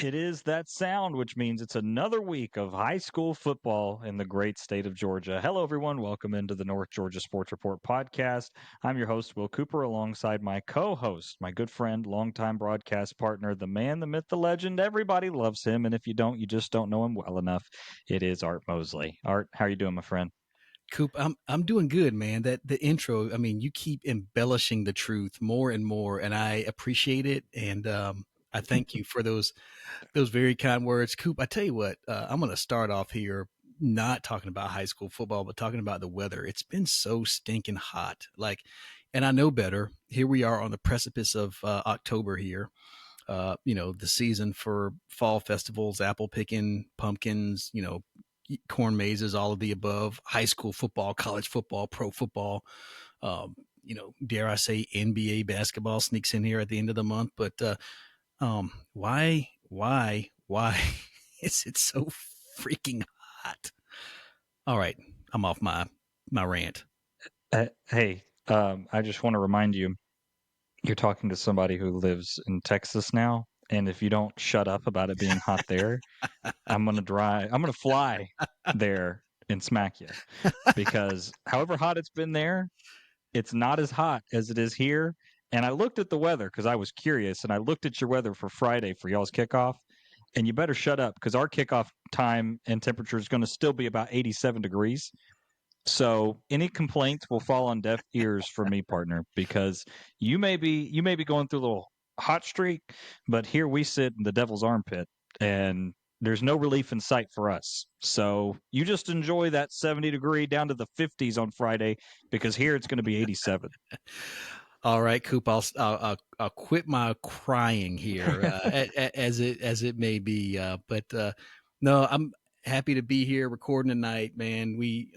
It is that sound, which means it's another week of high school football in the great state of Georgia. Hello, everyone. Welcome into the North Georgia Sports Report podcast. I'm your host, Will Cooper, alongside my co-host, my good friend, longtime broadcast partner, the man, the myth, the legend. Everybody loves him, and if you don't, you just don't know him well enough. It is Art Mosley. Art, how are you doing, my friend? Coop, I'm doing good, man. That the intro, I mean, you keep embellishing the truth more and more, and I appreciate it. And I thank you for those very kind words, Coop. I tell you what, I'm going to start off here not talking about high school football, but talking about the weather. It's been so stinking hot, and I know better. Here we are on the precipice of October here. The season for fall festivals, apple picking, pumpkins, corn mazes, all of the above, high school football, college football, pro football, dare I say NBA basketball sneaks in here at the end of the month. But why is it so freaking hot? All right, I'm off my rant. Hey, I just want to remind you, you're talking to somebody who lives in Texas now, and if you don't shut up about it being hot there, I'm gonna fly there and smack you because however hot it's been there, it's not as hot as it is here. And I looked at the weather because I was curious, and I looked at your weather for Friday for y'all's kickoff, and you better shut up because our kickoff time and temperature is going to still be about 87 degrees. So any complaints will fall on deaf ears for me, partner, because you may be going through a little hot streak, but here we sit in the devil's armpit and there's no relief in sight for us. So you just enjoy that 70-degree down to the 50s on Friday because here it's going to be 87. All right, Coop. I'll quit my crying here, as it may be. But no, I'm happy to be here recording tonight, man. We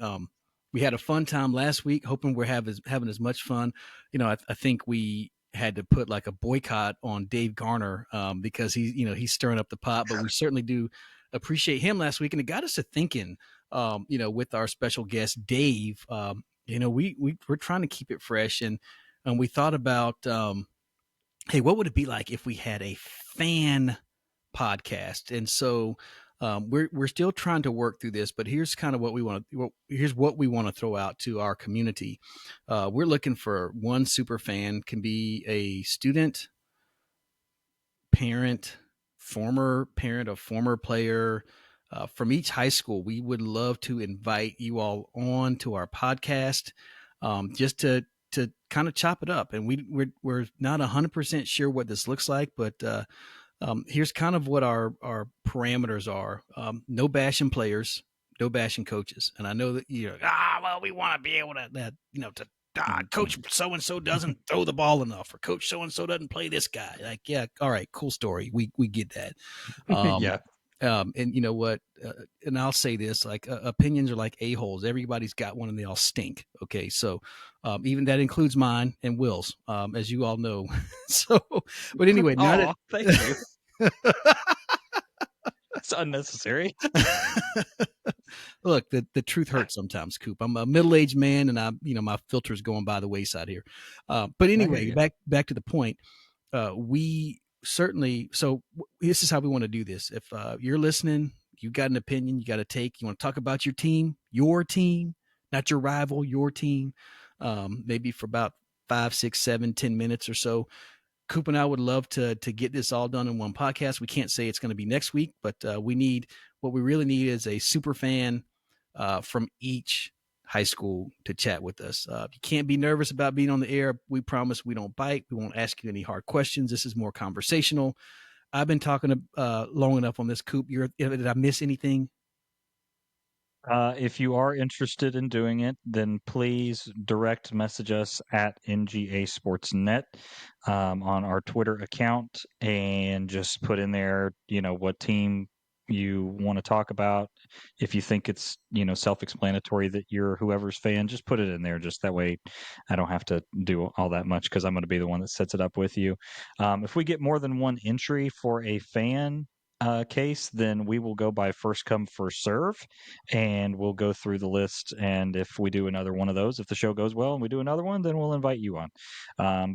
had a fun time last week. Hoping we're having as much fun. I think we had to put like a boycott on Dave Garner because he's stirring up the pot. But we certainly do appreciate him last week, and it got us to thinking. With our special guest Dave, we're trying to keep it fresh and we thought about, hey, what would it be like if we had a fan podcast? And so we're still trying to work through this, but here's kind of what we want to. Here's what we want to throw out to our community. We're looking for one super fan, can be a student, parent, former parent, a former player. From each high school, we would love to invite you all on to our podcast, just to kind of chop it up. And we're not 100% sure what this looks like, but here's kind of what our parameters are. No bashing players, no bashing coaches. And I know that well, we want to be able to coach so and so doesn't throw the ball enough, or coach so and so doesn't play this guy. Like, yeah, all right, cool story. We get that. Yeah. And you know what? And I'll say this: opinions are like a-holes. Everybody's got one, and they all stink. Okay, so even that includes mine and Will's, as you all know. So, but anyway, Oh, thank you. It's unnecessary. Look, the truth hurts sometimes, Coop. I'm a middle-aged man, and my filter's going by the wayside here. But anyway, back to the point. We certainly, so this is how we want to do this. If you're listening, you got an opinion, you got a take, you want to talk about your team, not your rival, your team, maybe for about 5, 6, 7, 10 minutes or so. Coop and I would love to get this all done in one podcast. We can't say it's going to be next week, but what we really need is a super fan from each high school to chat with us. You can't be nervous about being on the air. We promise we don't bite. We won't ask you any hard questions. This is more conversational. I've been talking long enough on this, Coop. Did I miss anything? If you are interested in doing it, then please direct message us at NGA Sportsnet on our Twitter account and just put in there, what team you want to talk about. If you think it's, self-explanatory that you're whoever's fan, just put it in there. Just that way I don't have to do all that much because I'm going to be the one that sets it up with you. If we get more than one entry for a fan case, then we will go by first come, first serve, and we'll go through the list. And if we do another one of those, if the show goes well and we do another one, then we'll invite you on.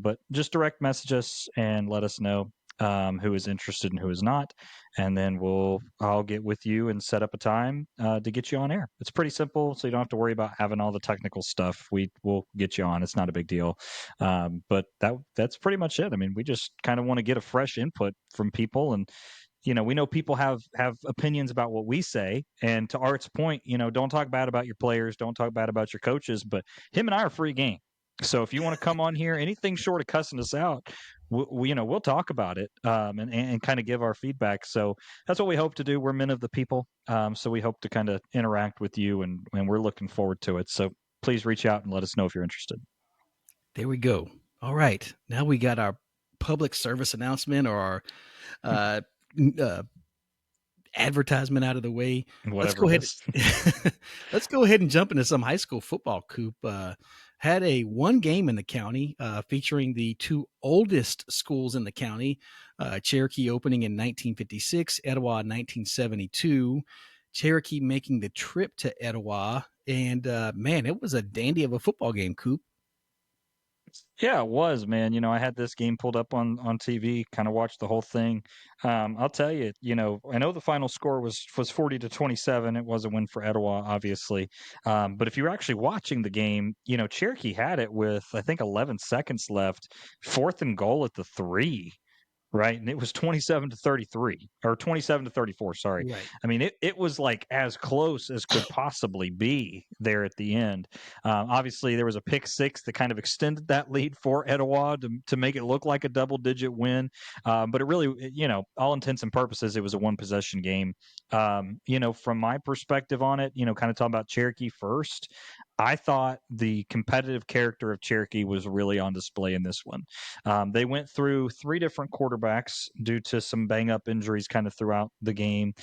But just direct message us and let us know. who is interested and who is not, and then I'll get with you and set up a time to get you on air. It's pretty simple, so you don't have to worry about having all the technical stuff. We'll get you on. It's not a big deal. But that's pretty much it. I mean, we just kind of want to get a fresh input from people, and we know people have opinions about what we say. And to Art's point, don't talk bad about your players, don't talk bad about your coaches, but him and I are free game. So if you want to come on here, anything short of cussing us out, we'll talk about it, and kind of give our feedback. So that's what we hope to do. We're men of the people, so we hope to kind of interact with you, and we're looking forward to it. So please reach out and let us know if you're interested. There we go. All right. Now we got our public service announcement or our uh, uh, advertisement out of the way. Let's Whatever go it ahead. is. Let's go ahead and jump into some high school football. Coop had a one game in the county featuring the two oldest schools in the county, Cherokee opening in 1956, Etowah in 1972. Cherokee making the trip to Etowah, and man, it was a dandy of a football game, Coop. Yeah, it was, man. I had this game pulled up on TV, kind of watched the whole thing. I'll tell you, I know the final score was 40-27. It was a win for Etowah, obviously. But if you were actually watching the game, Cherokee had it with I think 11 seconds left, 4th and goal at the 3. Right, and it was 27-33 or 27-34, sorry. Right. I mean, it was, like, as close as could possibly be there at the end. Obviously, there was a pick six that kind of extended that lead for Etowah to make it look like a double-digit win, but it really, all intents and purposes, it was a one-possession game. From my perspective on it, kinda talking about Cherokee first, I thought the competitive character of Cherokee was really on display in this one. They went through three different quarterbacks due to some bang up injuries kind of throughout the game.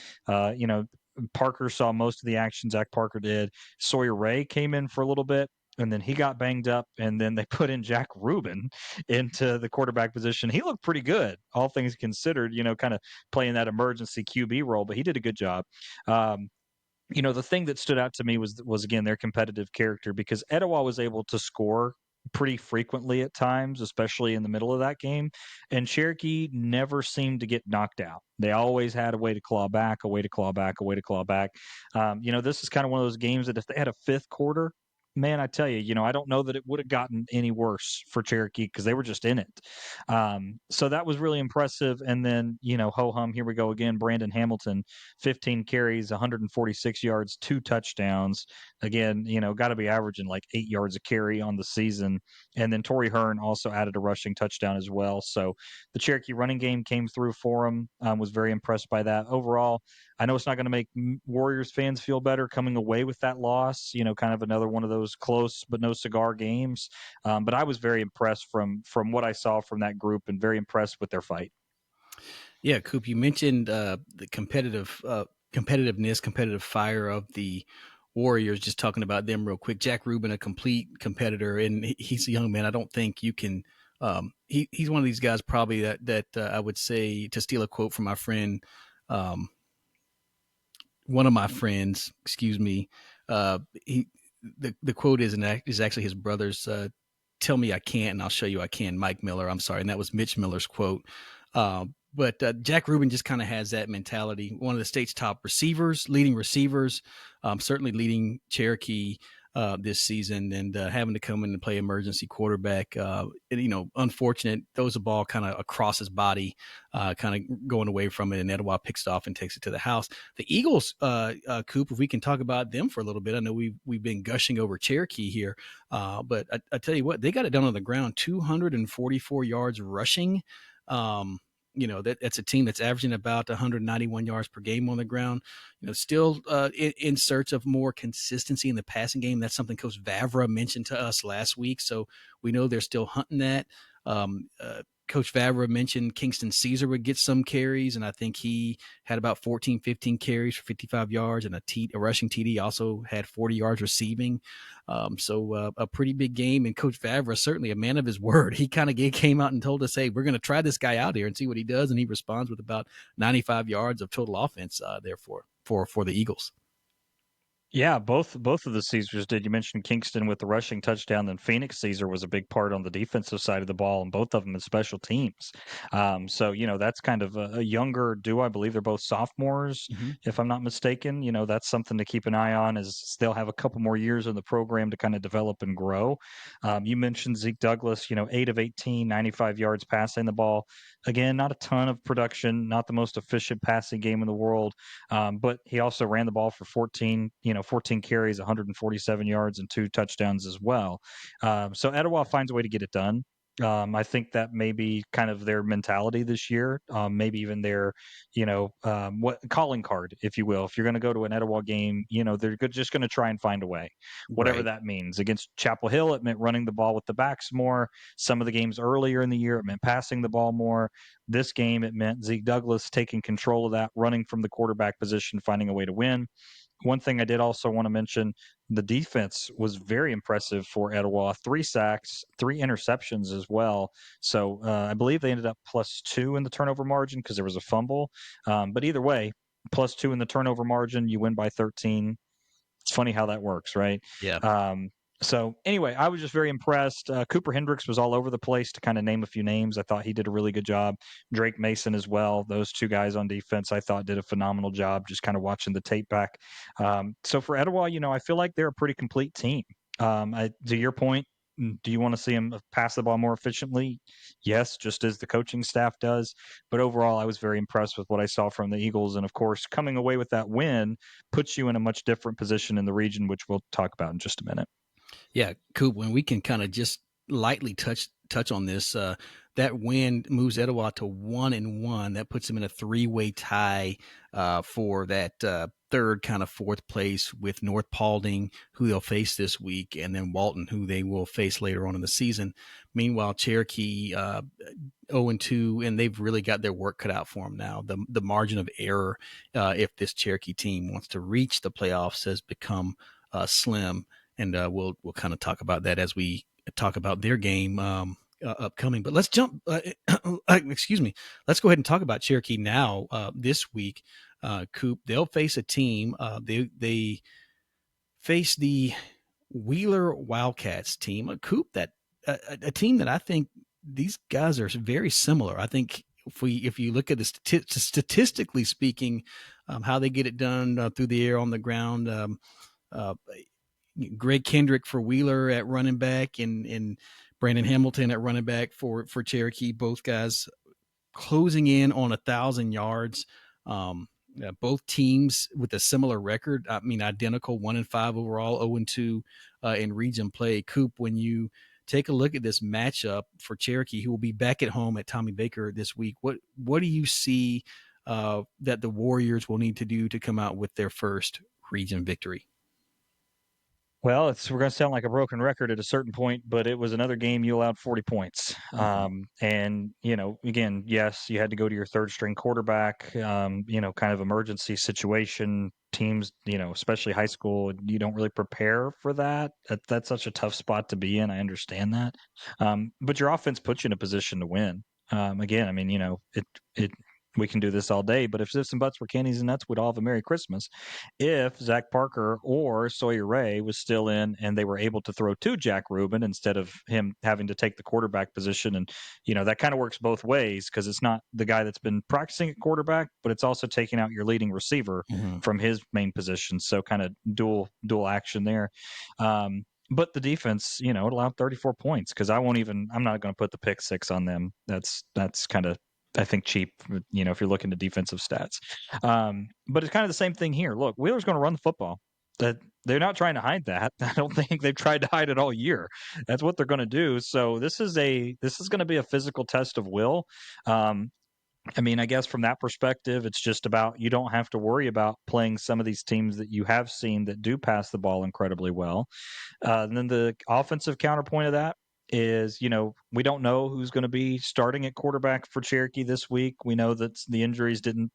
Parker saw most of the action. Zach Parker did. Sawyer Ray came in for a little bit. And then he got banged up, and then they put in Jack Rubin into the quarterback position. He looked pretty good, all things considered, kind of playing that emergency QB role, but he did a good job. Um, the thing that stood out to me was again their competitive character because Etowah was able to score pretty frequently at times, especially in the middle of that game, and Cherokee never seemed to get knocked out. They always had a way to claw back, a way to claw back, a way to claw back. This is kind of one of those games that if they had a fifth quarter, man, I tell you, I don't know that it would have gotten any worse for Cherokee because they were just in it. So that was really impressive. And then, ho hum, here we go again. Brandon Hamilton, 15 carries, 146 yards, 2 touchdowns. Again, got to be averaging like 8 yards a carry on the season. And then Torrey Hearn also added a rushing touchdown as well. So the Cherokee running game came through for him. Was very impressed by that. Overall, I know it's not going to make Warriors fans feel better coming away with that loss. Kind of another one of those close but no cigar games. But I was very impressed from what I saw from that group, and very impressed with their fight. Yeah, Coop, you mentioned the competitiveness, competitive fire of the Warriors. Just talking about them real quick. Jack Rubin, a complete competitor, and he's a young man. I don't think you can. He's one of these guys probably that I would say, to steal a quote from my friend, um, one of my friends, excuse me. He the quote is actually his brother's. Tell me I can't, and I'll show you I can. Mike Miller. I'm sorry, and that was Mitch Miller's quote. But Jack Rubin just kind of has that mentality. One of the state's top leading receivers, certainly leading Cherokee this season, and having to come in and play emergency quarterback. Unfortunate, throws the ball kind of across his body, kind of going away from it, and Etowah picks it off and takes it to the house. The Eagles, Coop, if we can talk about them for a little bit. I know we've been gushing over Cherokee here, but I tell you what, they got it done on the ground, 244 yards rushing. That's a team that's averaging about 191 yards per game on the ground. Still in search of more consistency in the passing game. That's something Coach Vavra mentioned to us last week, so we know they're still hunting that. Coach Vavra mentioned Kingston Caesar would get some carries, and I think he had about 14, 15 carries for 55 yards, and a rushing TD, also had 40 yards receiving. So a pretty big game, and Coach Vavra, certainly a man of his word. He kind of came out and told us, hey, we're going to try this guy out here and see what he does, and he responds with about 95 yards of total offense there for the Eagles. Yeah, both of the Caesars did. You mentioned Kingston with the rushing touchdown, then Phoenix Caesar was a big part on the defensive side of the ball, and both of them in special teams. So that's kind of a younger duo. I believe they're both sophomores, Mhm. if I'm not mistaken. That's something to keep an eye on. Is they'll have a couple more years in the program to kind of develop and grow. You mentioned Zeke Douglas. 8 of 18, 95 yards passing the ball. Again, not a ton of production, not the most efficient passing game in the world. But he also ran the ball for 14 carries, 147 yards, and 2 touchdowns as well. So Etowah finds a way to get it done. I think that may be kind of their mentality this year, maybe even their, what calling card, if you will. If you're going to go to an Etowah game, they're just going to try and find a way, whatever Right. that means. Against Chapel Hill, it meant running the ball with the backs more. Some of the games earlier in the year, it meant passing the ball more. This game, it meant Zeke Douglas taking control of that, running from the quarterback position, finding a way to win. One thing I did also want to mention, the defense was very impressive for Etowah. 3 sacks, 3 interceptions as well. So I believe they ended up +2 in the turnover margin because there was a fumble. But either way, +2 in the turnover margin, you win by 13. It's funny how that works, right? Yeah. So anyway, I was just very impressed. Cooper Hendricks was all over the place to kind of name a few names. I thought he did a really good job. Drake Mason as well. Those 2 guys on defense, I thought did a phenomenal job. Just kind of watching the tape back. So for Etowah, I feel like they're a pretty complete team. To your point, do you want to see them pass the ball more efficiently? Yes, just as the coaching staff does. But overall, I was very impressed with what I saw from the Eagles, and of course, coming away with that win puts you in a much different position in the region, which we'll talk about in just a minute. Yeah, cool. When we can kind of just lightly touch on this, that win moves Etowah to 1-1. That puts them in a three-way tie for that third kind of fourth place with North Paulding, who they'll face this week, and then Walton, who they will face later on in the season. Meanwhile, Cherokee 0-2, and they've really got their work cut out for them now. The margin of error, if this Cherokee team wants to reach the playoffs, has become slim, and we'll kind of talk about that as we talk about their game upcoming. But let's jump. Excuse me. Let's go ahead and talk about Cherokee now. This week, Coop, they'll face a team. They face the Wheeler Wildcats team. Coop, that a team that I think these guys are very similar. I think if you look at the statistically speaking, how they get it done through the air, on the ground. Uh, Greg Kendrick for Wheeler at running back, and Brandon Hamilton at running back for Cherokee. Both guys closing in on 1,000 yards. Both teams with a similar record. I mean, identical, 1-5 overall, 0-2 in region play. Coop, when you take a look at this matchup for Cherokee, who will be back at home at Tommy Baker this week, what do you see that the Warriors will need to do to come out with their first region victory? Well, we're going to sound like a broken record at a certain point, but it was another game you allowed 40 points. Mm-hmm. And, again, yes, you had to go to your third string quarterback, kind of emergency situation. Teams, especially high school, you don't really prepare for that. That's such a tough spot to be in. I understand that. But your offense puts you in a position to win. Again, I mean, we can do this all day, but if ifs and buts were candies and nuts, we'd all have a Merry Christmas. If Zach Parker or Sawyer Ray was still in and they were able to throw to Jack Rubin instead of him having to take the quarterback position. And, that kind of works both ways because it's not the guy that's been practicing at quarterback, but it's also taking out your leading receiver Mm-hmm. from his main position. So kind of dual action there. But the defense, it allowed 34 points because I'm not going to put the pick six on them. That's kind of, I think, cheap, if you're looking at defensive stats. But it's kind of the same thing here. Look, Wheeler's going to run the football. That they're not trying to hide that. I don't think they've tried to hide it all year. That's what they're going to do. So this is going to be a physical test of will. Um, I mean, I guess from that perspective, it's just about you don't have to worry about playing some of these teams that you have seen that do pass the ball incredibly well. And then the offensive counterpoint of that is, We don't know who's going to be starting at quarterback for Cherokee this week. We know that the injuries didn't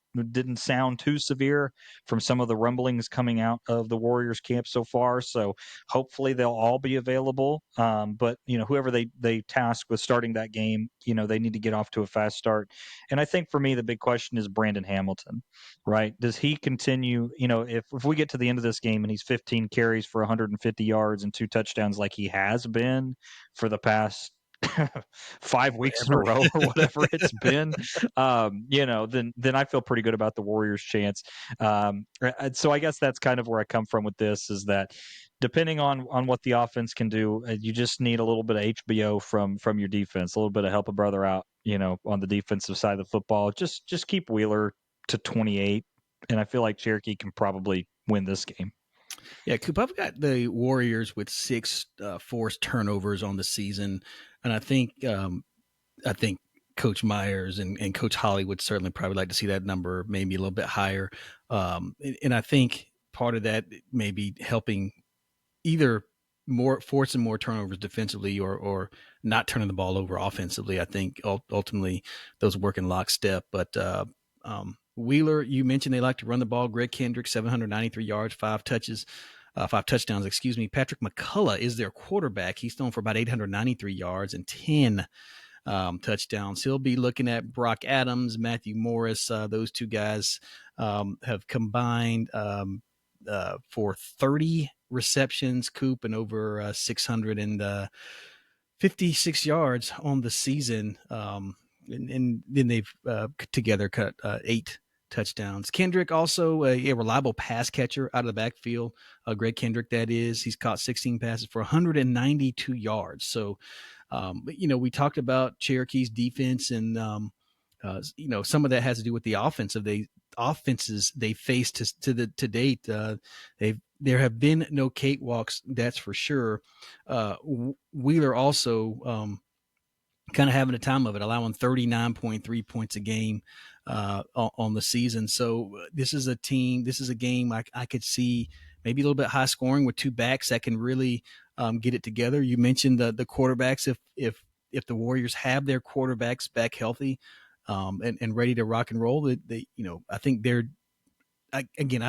sound too severe from some of the rumblings coming out of the Warriors camp so far. So hopefully they'll all be available. But whoever they task with starting that game, they need to get off to a fast start. And I think for me the big question is Brandon Hamilton, right? Does he continue? If we get to the end of this game and he's 15 carries for 150 yards and 2 touchdowns like he has been for the past 5 weeks in a Forever. row or whatever it's been, then I feel pretty good about the Warriors' chance. So I guess that's kind of where I come from with this, is that depending on what the offense can do, you just need a little bit of HBO from your defense, a little bit of help a brother out, on the defensive side of the football. Just keep Wheeler to 28, and I feel like Cherokee can probably win this game. Yeah, Coop, I've got the Warriors with 6 forced turnovers on the season, and I think Coach Myers and Coach Holly would certainly probably like to see that number maybe a little bit higher. And I think part of that may be helping either more forcing more turnovers defensively or not turning the ball over offensively. I think ultimately those work in lockstep. But Wheeler, you mentioned they like to run the ball. Greg Kendrick, 793 yards, 5 touchdowns, excuse me. Patrick McCullough is their quarterback. He's thrown for about 893 yards and 10 touchdowns. He'll be looking at Brock Adams, Matthew Morris. Those two guys have combined for 30 receptions, Coop, and over 656 yards on the season. And then they've together cut 8 touchdowns. Kendrick also a reliable pass catcher out of the backfield. Greg Kendrick, that is. He's caught 16 passes for 192 yards. So, we talked about Cherokee's defense, and some of that has to do with the offenses they faced to date. There have been no cakewalks, that's for sure. Wheeler also kind of having a time of it, allowing 39.3 points a game on the season. So this is a game I could see maybe a little bit high scoring with two backs that can really get it together. You mentioned the quarterbacks. If the Warriors have their quarterbacks back healthy and ready to rock and roll, I think I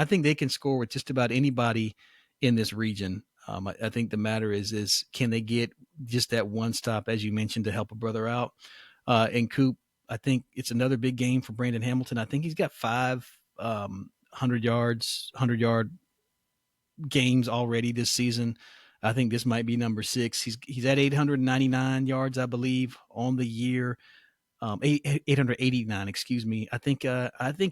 think they can score with just about anybody in this region. I think the matter is can they get just that one stop, as you mentioned, to help a brother out? And Coop, I think it's another big game for Brandon Hamilton. I think he's got 100-yard games already this season. I think this might be number 6. He's at 899 yards, I believe, on the year. 889, excuse me. I think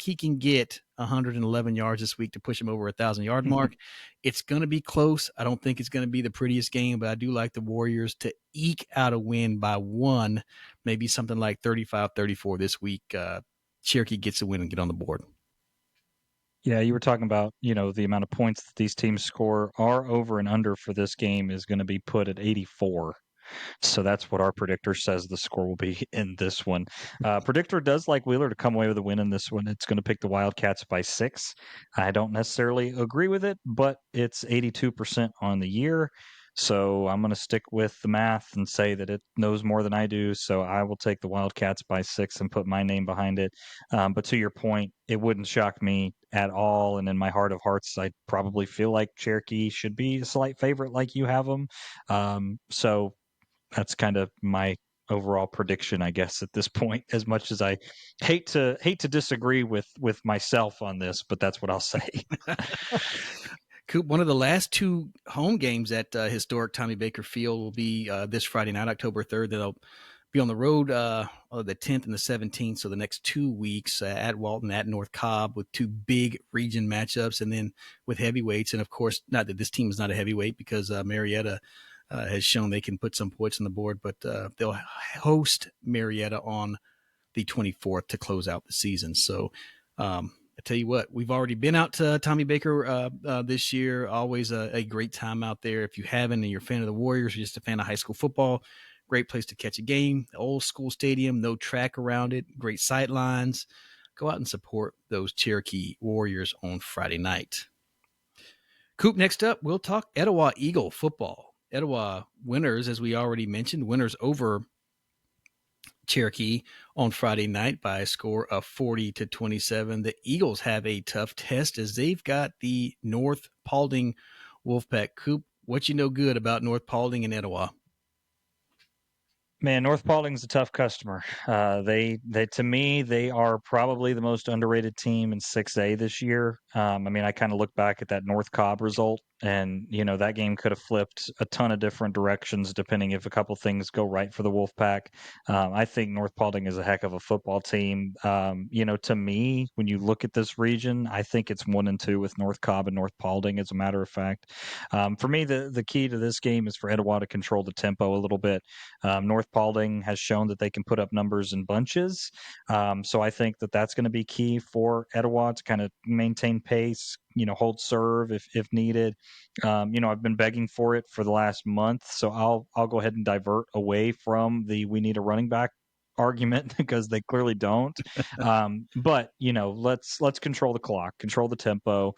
he can get 111 yards this week to push him over 1,000-yard mark. It's going to be close. I don't think it's going to be the prettiest game, but I do like the Warriors to eke out a win by 1, maybe something like 35-34 this week. Cherokee gets a win and get on the board. Yeah, you were talking about, the amount of points that these teams score. Our over and under for this game is going to be put at 84. So that's what our predictor says the score will be in this one. Predictor does like Wheeler to come away with a win in this one. It's going to pick the Wildcats by 6. I don't necessarily agree with it, but it's 82% on the year. So I'm going to stick with the math and say that it knows more than I do. So I will take the Wildcats by 6 and put my name behind it. But to your point, it wouldn't shock me at all. And in my heart of hearts, I probably feel like Cherokee should be a slight favorite like you have them. So that's kind of my overall prediction, I guess, at this point. As much as I hate to disagree with myself on this, but that's what I'll say. Coop, one of the last 2 home games at historic Tommy Baker Field will be this Friday night, October 3rd. They'll be on the road the 10th and the 17th, so the next 2 weeks at Walton, at North Cobb, with 2 big region matchups, and then with heavyweights. And, of course, not that this team is not a heavyweight, because Marietta has shown they can put some points on the board, but they'll host Marietta on the 24th to close out the season. So I tell you what, we've already been out to Tommy Baker this year. Always a great time out there. If you haven't and you're a fan of the Warriors or just a fan of high school football, great place to catch a game. The old school stadium, no track around it, great sight lines. Go out and support those Cherokee Warriors on Friday night. Coop, next up, we'll talk Etowah Eagle football. Etowah winners, as we already mentioned, winners over Cherokee on Friday night by a score of 40-27. The Eagles have a tough test as they've got the North Paulding Wolfpack. Coop, what you know good about North Paulding and Etowah? Man, North Paulding's a tough customer. They to me, they are probably the most underrated team in 6A this year. I mean, I kind of look back at that North Cobb result, and that game could have flipped a ton of different directions depending if a couple things go right for the Wolfpack. I think North Paulding is a heck of a football team. To me, when you look at this region, I think it's 1 and 2 with North Cobb and North Paulding. As a matter of fact, for me, the key to this game is for Etowah to control the tempo a little bit. North Paulding has shown that they can put up numbers in bunches. So I think that that's going to be key for Etowah to kind of maintain pace, hold serve if needed. I've been begging for it for the last month, so I'll go ahead and divert away from the we need a running back argument because they clearly don't. But let's control the clock, control the tempo.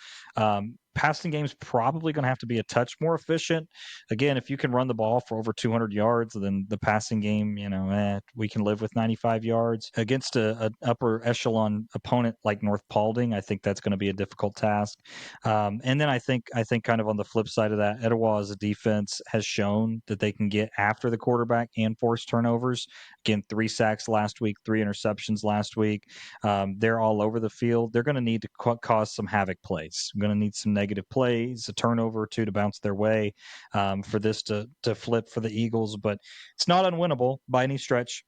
Passing game's probably going to have to be a touch more efficient. Again, if you can run the ball for over 200 yards, then the passing game, we can live with 95 yards against an upper echelon opponent like North Paulding. I think that's going to be a difficult task. And then I think kind of on the flip side of that, Etowah's defense has shown that they can get after the quarterback and force turnovers. Again, 3 sacks last week, 3 interceptions last week. They're all over the field. They're going to need to cause some havoc plays. I'm going to need some negative plays, a turnover or two to bounce their way for this to flip for the Eagles. But it's not unwinnable by any stretch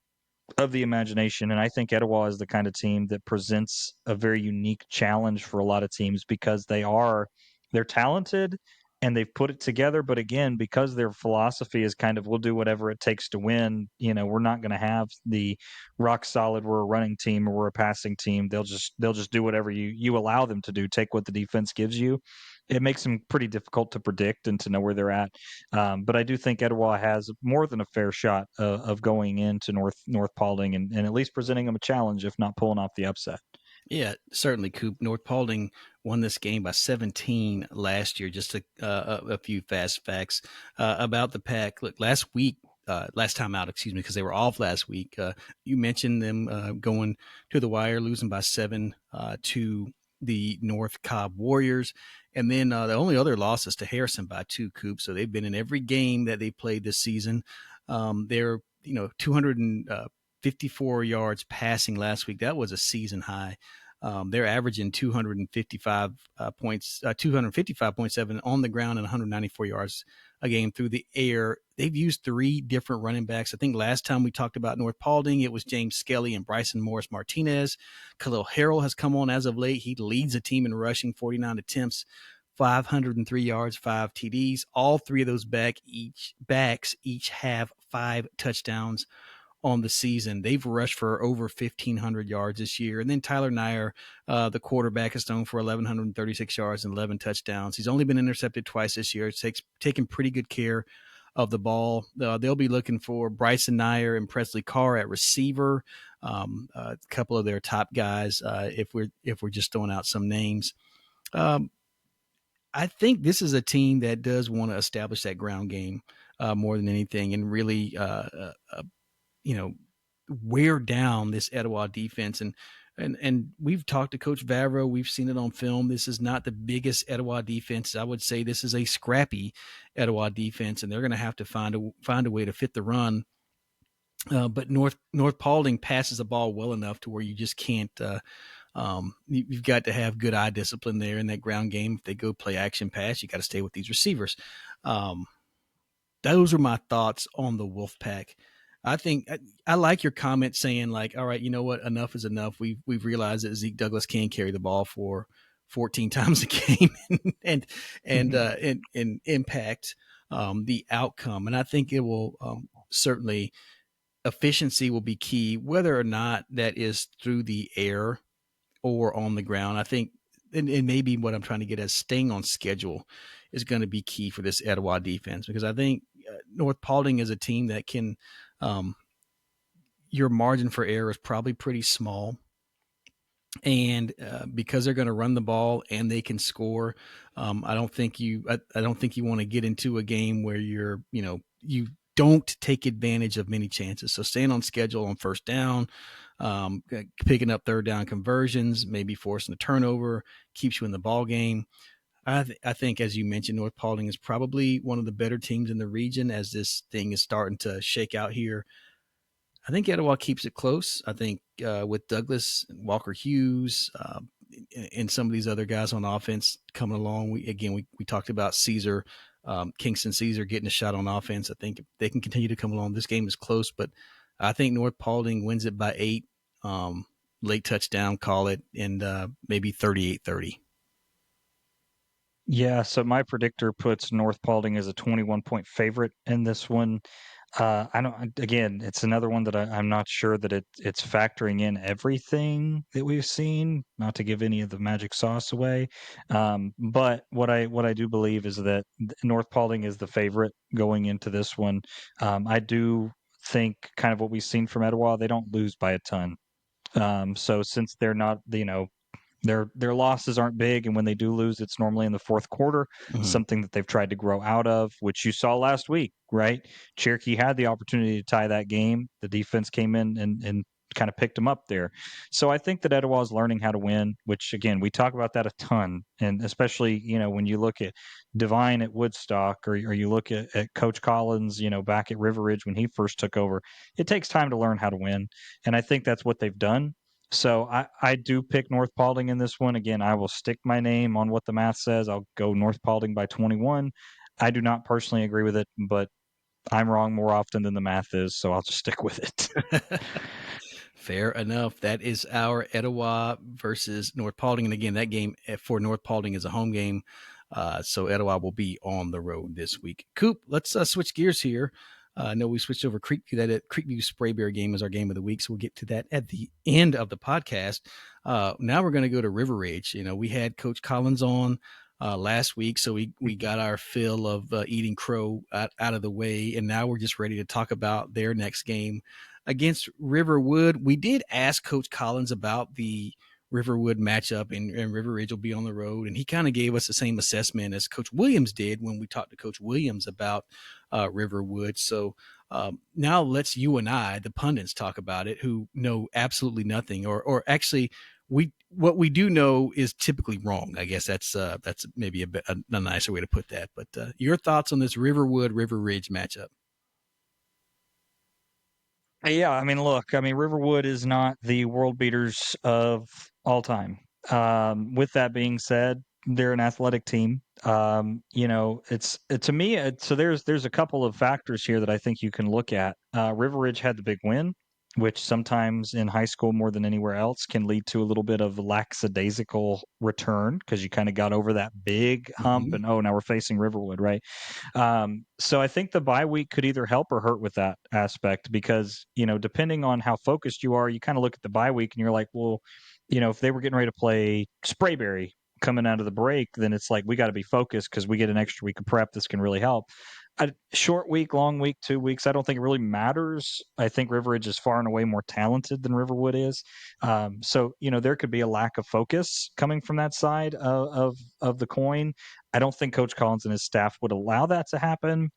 of the imagination. And I think Etowah is the kind of team that presents a very unique challenge for a lot of teams because they're talented and they've put it together. But again, because their philosophy is kind of we'll do whatever it takes to win, we're not going to have the rock solid we're a running team or we're a passing team. They'll just do whatever you allow them to do, take what the defense gives you. It makes them pretty difficult to predict and to know where they're at. But I do think Etowah has more than a fair shot of going into North Paulding and at least presenting them a challenge, if not pulling off the upset. Yeah, certainly, Coop. North Paulding won this game by 17 last year. Just a few fast facts about the Pack. Look, last time out, excuse me, because they were off last week. You mentioned them going to the wire, losing by 7 to the North Cobb Warriors. And then the only other loss is to Harrison by 2, Coop. So they've been in every game that they played this season. They're 254 yards passing last week. That was a season high. They're averaging 255 points, 255.7 on the ground and 194 yards a game through the air. They've used 3 different running backs. I think last time we talked about North Paulding, it was James Skelly and Bryson Morris Martinez. Khalil Harrell has come on as of late. He leads the team in rushing, 49 attempts, 503 yards, 5 TDs. All 3 of those backs each have 5 touchdowns on the season. They've rushed for over 1,500 yards this year. And then Tyler Nyer, the quarterback, is known for 1,136 yards and 11 touchdowns. He's only been intercepted twice this year. It's taken pretty good care of the ball. They'll be looking for Bryson Nyer and Presley Carr at receiver, a couple of their top guys, if we're just throwing out some names. Um, I think this is a team that does want to establish that ground game more than anything, and really you know, wear down this Etowah defense. And we've talked to Coach Vavro. We've seen it on film. This is not the biggest Etowah defense. I would say this is a scrappy Etowah defense, and they're going to have to find a way to fit the run. But North Paulding passes the ball well enough to where you just can't. You've got to have good eye discipline there in that ground game. If they go play action pass, you got to stay with these receivers. Um, those are my thoughts on the Wolfpack. I think I like your comment saying like, all right, you know what, enough is enough. We've realized that Zeke Douglas can carry the ball for 14 times a game and impact the outcome. And I think it will certainly efficiency will be key, whether or not that is through the air or on the ground. I think, and maybe what I'm trying to get at, staying on schedule is going to be key for this Etowah defense, because I think North Paulding is a team that can, um, your margin for error is probably pretty small. And because they're going to run the ball and they can score, I don't think you want to get into a game where you don't take advantage of many chances. So staying on schedule on first down, picking up third down conversions, maybe forcing a turnover, keeps you in the ball game. I think, as you mentioned, North Paulding is probably one of the better teams in the region as this thing is starting to shake out here. I think Etowah keeps it close. I think with Douglas, Walker Hughes, and some of these other guys on offense coming along, we talked about Caesar, Kingston Caesar getting a shot on offense. I think if they can continue to come along, this game is close, but I think North Paulding wins it by 8, late touchdown, call it, and maybe 38-30. Yeah, so my predictor puts North Paulding as a 21-point favorite in this one. I don't. Again, it's another one that I'm not sure that it's factoring in everything that we've seen. Not to give any of the magic sauce away, but what I do believe is that North Paulding is the favorite going into this one. I do think kind of what we've seen from Etowah, they don't lose by a ton. So since they're not, their losses aren't big, and when they do lose, it's normally in the fourth quarter, Mm-hmm. something that they've tried to grow out of, which you saw last week, right? Cherokee had the opportunity to tie that game. The defense came in and kind of picked them up there. So I think that Etowah is learning how to win, which again, we talk about that a ton. And especially, when you look at Devine at Woodstock, or you look at Coach Collins, back at River Ridge when he first took over, it takes time to learn how to win. And I think that's what they've done. So I do pick North Paulding in this one. Again, I will stick my name on what the math says. I'll go North Paulding by 21. I do not personally agree with it, but I'm wrong more often than the math is, so I'll just stick with it. Fair enough. That is our Etowah versus North Paulding. And again, that game for North Paulding is a home game. So Etowah will be on the road this week. Coop, let's switch gears here. I know we switched over Creekview. That Creekview Sprayberry game is our game of the week. So we'll get to that at the end of the podcast. Now we're going to go to River Ridge. We had Coach Collins on last week. So we got our fill of eating crow out of the way. And now we're just ready to talk about their next game against Riverwood. We did ask Coach Collins about the Riverwood matchup, and River Ridge will be on the road. And he kind of gave us the same assessment as Coach Williams did when we talked to Coach Williams about Riverwood. So now let's you and I, the pundits, talk about it, who know absolutely nothing, or actually what we do know is typically wrong. I guess that's maybe a nicer way to put that. But your thoughts on this Riverwood River Ridge matchup? Yeah, I mean, look, Riverwood is not the world beaters of all time. With that being said, they're an athletic team. To me, so there's a couple of factors here that I think you can look at. River Ridge had the big win, which sometimes in high school more than anywhere else can lead to a little bit of lackadaisical return because you kind of got over that big hump, Mm-hmm. and now we're facing Riverwood, right? So I think the bye week could either help or hurt with that aspect because, depending on how focused you are, you kind of look at the bye week and you're like, well, if they were getting ready to play Sprayberry coming out of the break, then it's like we got to be focused because we get an extra week of prep. This can really help. A short week, long week, 2 weeks, I don't think it really matters. I think River Ridge is far and away more talented than Riverwood is. So, there could be a lack of focus coming from that side of the coin. I don't think Coach Collins and his staff would allow that to happen,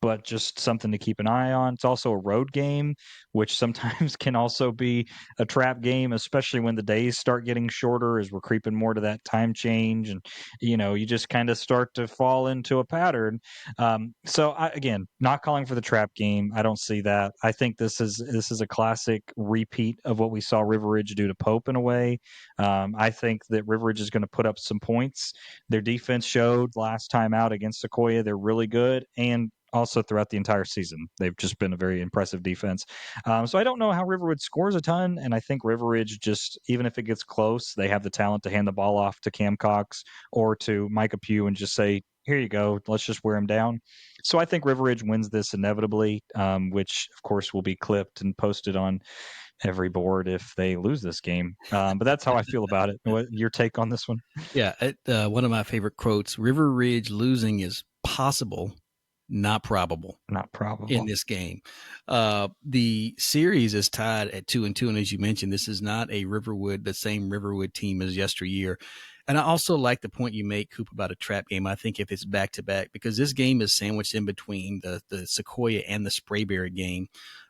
but just something to keep an eye on. It's also a road game, which sometimes can also be a trap game, especially when the days start getting shorter as we're creeping more to that time change. And, you just kind of start to fall into a pattern. Again, not calling for the trap game. I don't see that. I think this is a classic repeat of what we saw River Ridge do to Pope in a way. I think that River Ridge is going to put up some points. Their defense showed last time out against Sequoia. They're really good. And also throughout the entire season, they've just been a very impressive defense. So I don't know how Riverwood scores a ton. And I think River Ridge just, even if it gets close, they have the talent to hand the ball off to Cam Cox or to Micah Pugh and just say, here you go, let's just wear him down. So I think River Ridge wins this inevitably, which of course will be clipped and posted on every board if they lose this game. But that's how I feel about it. What your take on this one? Yeah, one of my favorite quotes: "River Ridge losing is possible, not probable." Not In probable. this game, the series is tied at 2-2, and as you mentioned, this is not the same Riverwood team as yesteryear. And I also like the point you make, Coop, about a trap game. I think if it's back to back, because this game is sandwiched in between the Sequoia and the Sprayberry game,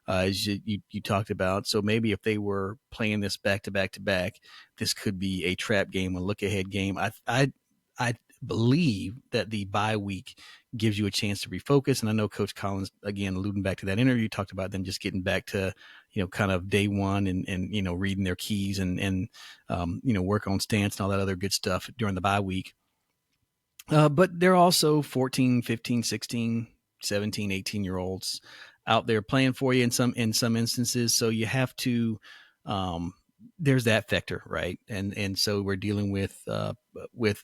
as you talked about. So maybe if they were playing this back to back to back, this could be a trap game, a look ahead game. I believe that the bye week gives you a chance to refocus. And I know Coach Collins, again, alluding back to that interview, talked about them just getting back to, kind of day one and reading their keys and work on stance and all that other good stuff during the bye week. But they're also 14, 15, 16, 17, 18-year-olds out there playing for you in some instances. So you have to, there's that factor, right? And so we're dealing with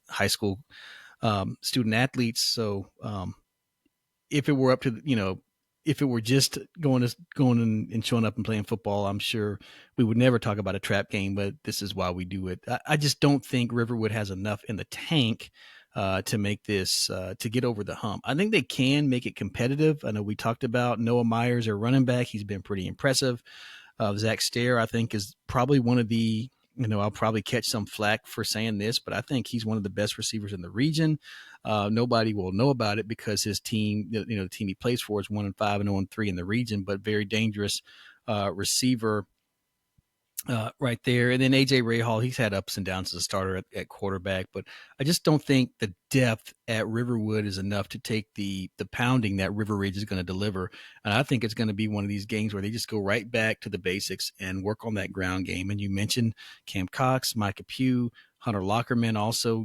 high school student athletes. So if it were up to, if it were just going and showing up and playing football, I'm sure we would never talk about a trap game, but this is why we do it. I just don't think Riverwood has enough in the tank to make this, to get over the hump. I think they can make it competitive. I know we talked about Noah Myers, their running back. He's been pretty impressive. Zach Stair, I think, is probably one of the, I'll probably catch some flack for saying this, but I think he's one of the best receivers in the region. Nobody will know about it because his team, the team he plays for is 1-5 and 0-3 in the region, but very dangerous receiver right there. And then AJ Rahal, he's had ups and downs as a starter at quarterback, but I just don't think the depth at Riverwood is enough to take the pounding that River Ridge is going to deliver. And I think it's going to be one of these games where they just go right back to the basics and work on that ground game. And you mentioned Cam Cox, Micah Pugh, Hunter Lockerman also,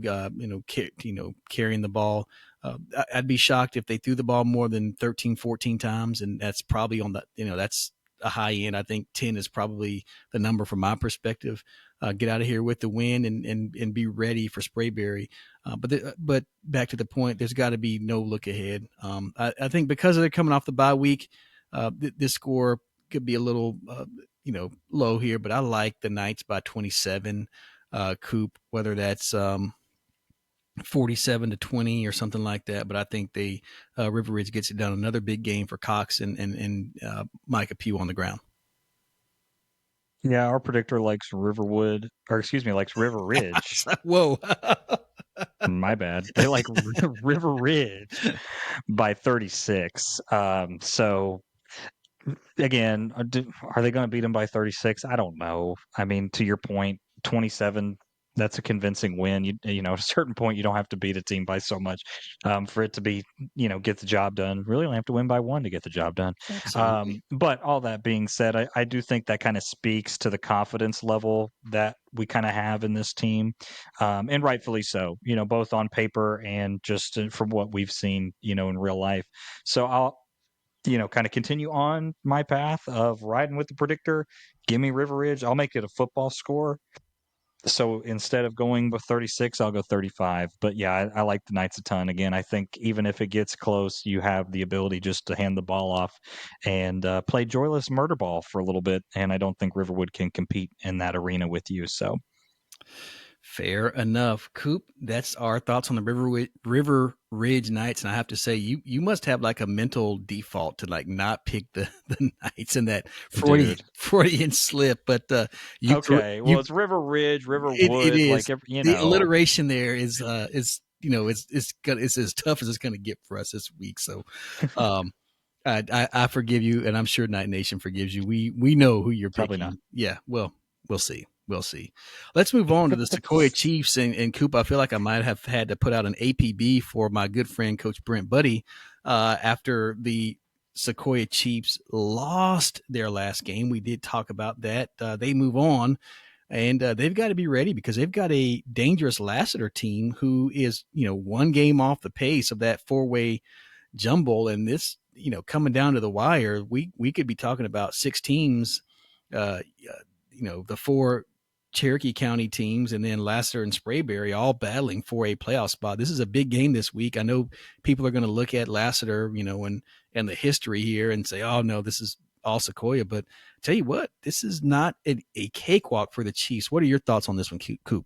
carrying the ball. I'd be shocked if they threw the ball more than 13, 14 times. And that's probably on the, that's a high end. I think 10 is probably the number from my perspective. Get out of here with the win and be ready for Sprayberry. But back to the point, there's got to be no look ahead. I think because they're coming off the bye week, this score could be a little, low here, but I like the Knights by 27, Coop, whether that's, 47-20 or something like that. But I think River Ridge gets it done. Another big game for Cox and Micah Pugh on the ground. Yeah, our predictor likes likes River Ridge. Whoa. My bad. They like River Ridge by 36. So again, are they going to beat them by 36? I don't know. I mean, to your point, 27, that's a convincing win. At a certain point, you don't have to beat a team by so much for it to be, get the job done. Really only have to win by one to get the job done. Absolutely. But all that being said, I do think that kind of speaks to the confidence level that we kind of have in this team, and rightfully so, both on paper and just from what we've seen, in real life. So I'll, kind of continue on my path of riding with the predictor. Give me River Ridge. I'll make it a football score. So instead of going with 36, I'll go 35. But yeah, I like the Knights a ton. Again, I think even if it gets close, you have the ability just to hand the ball off and play joyless murder ball for a little bit. And I don't think Riverwood can compete in that arena with you. So Fair enough. Coop, that's our thoughts on the River Ridge Knights. And I have to say, you must have like a mental default to like not pick the Knights in that dude. Freudian slip. But Okay. Well, you it's River Ridge, it Riverwood, is. like, The alliteration there is it's as tough as it's gonna get for us this week. So um I forgive you, and I'm sure Night Nation forgives you. We know who you're probably not. picking. Yeah, well, we'll see. We'll see. Let's move on to the Sequoia Chiefs and Coop. I feel like I might have had to put out an APB for my good friend Coach Brent Buddy after the Sequoia Chiefs lost their last game. We did talk about that. They move on, and they've got to be ready because they've got a dangerous Lassiter team who is one game off the pace of that four-way jumble. And this, coming down to the wire, we could be talking about six teams, the four Cherokee County teams and then Lassiter and Sprayberry all battling for a playoff spot. This is a big game this week. I know people are going to look at Lassiter, and the history here and say, oh no, this is all Sequoia. But tell you what, this is not a cakewalk for the Chiefs. What are your thoughts on this one, Coop?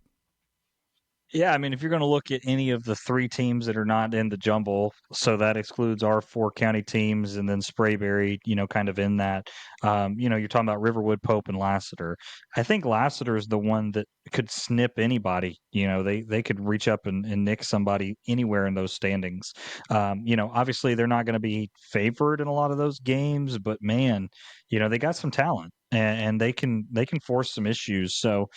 Yeah, I mean, if you're going to look at any of the three teams that are not in the jumble, so that excludes our four county teams and then Sprayberry, kind of in that. You're talking about Riverwood, Pope, and Lassiter. I think Lassiter is the one that could snip anybody. They could reach up and nick somebody anywhere in those standings. Obviously they're not going to be favored in a lot of those games, but man, they got some talent and they can force some issues. So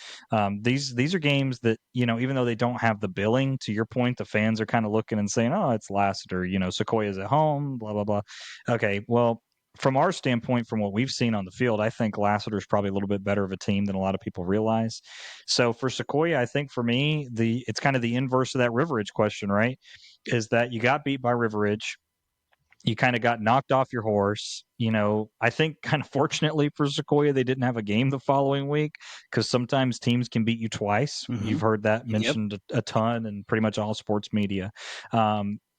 these are games that even though they don't have the billing, to your point, the fans are kind of looking and saying, "Oh, it's Lassiter, Sequoia's at home, blah blah blah." Okay, well, from our standpoint, from what we've seen on the field, I think Lassiter's probably a little bit better of a team than a lot of people realize. So for Sequoia, I think for me, the it's kind of the inverse of that River Ridge question, right? Is that you got beat by River Ridge, you kind of got knocked off your horse. I think kind of fortunately for Sequoia, they didn't have a game the following week because sometimes teams can beat you twice. You've Mhm. heard that Yep. mentioned a ton in pretty much all sports media.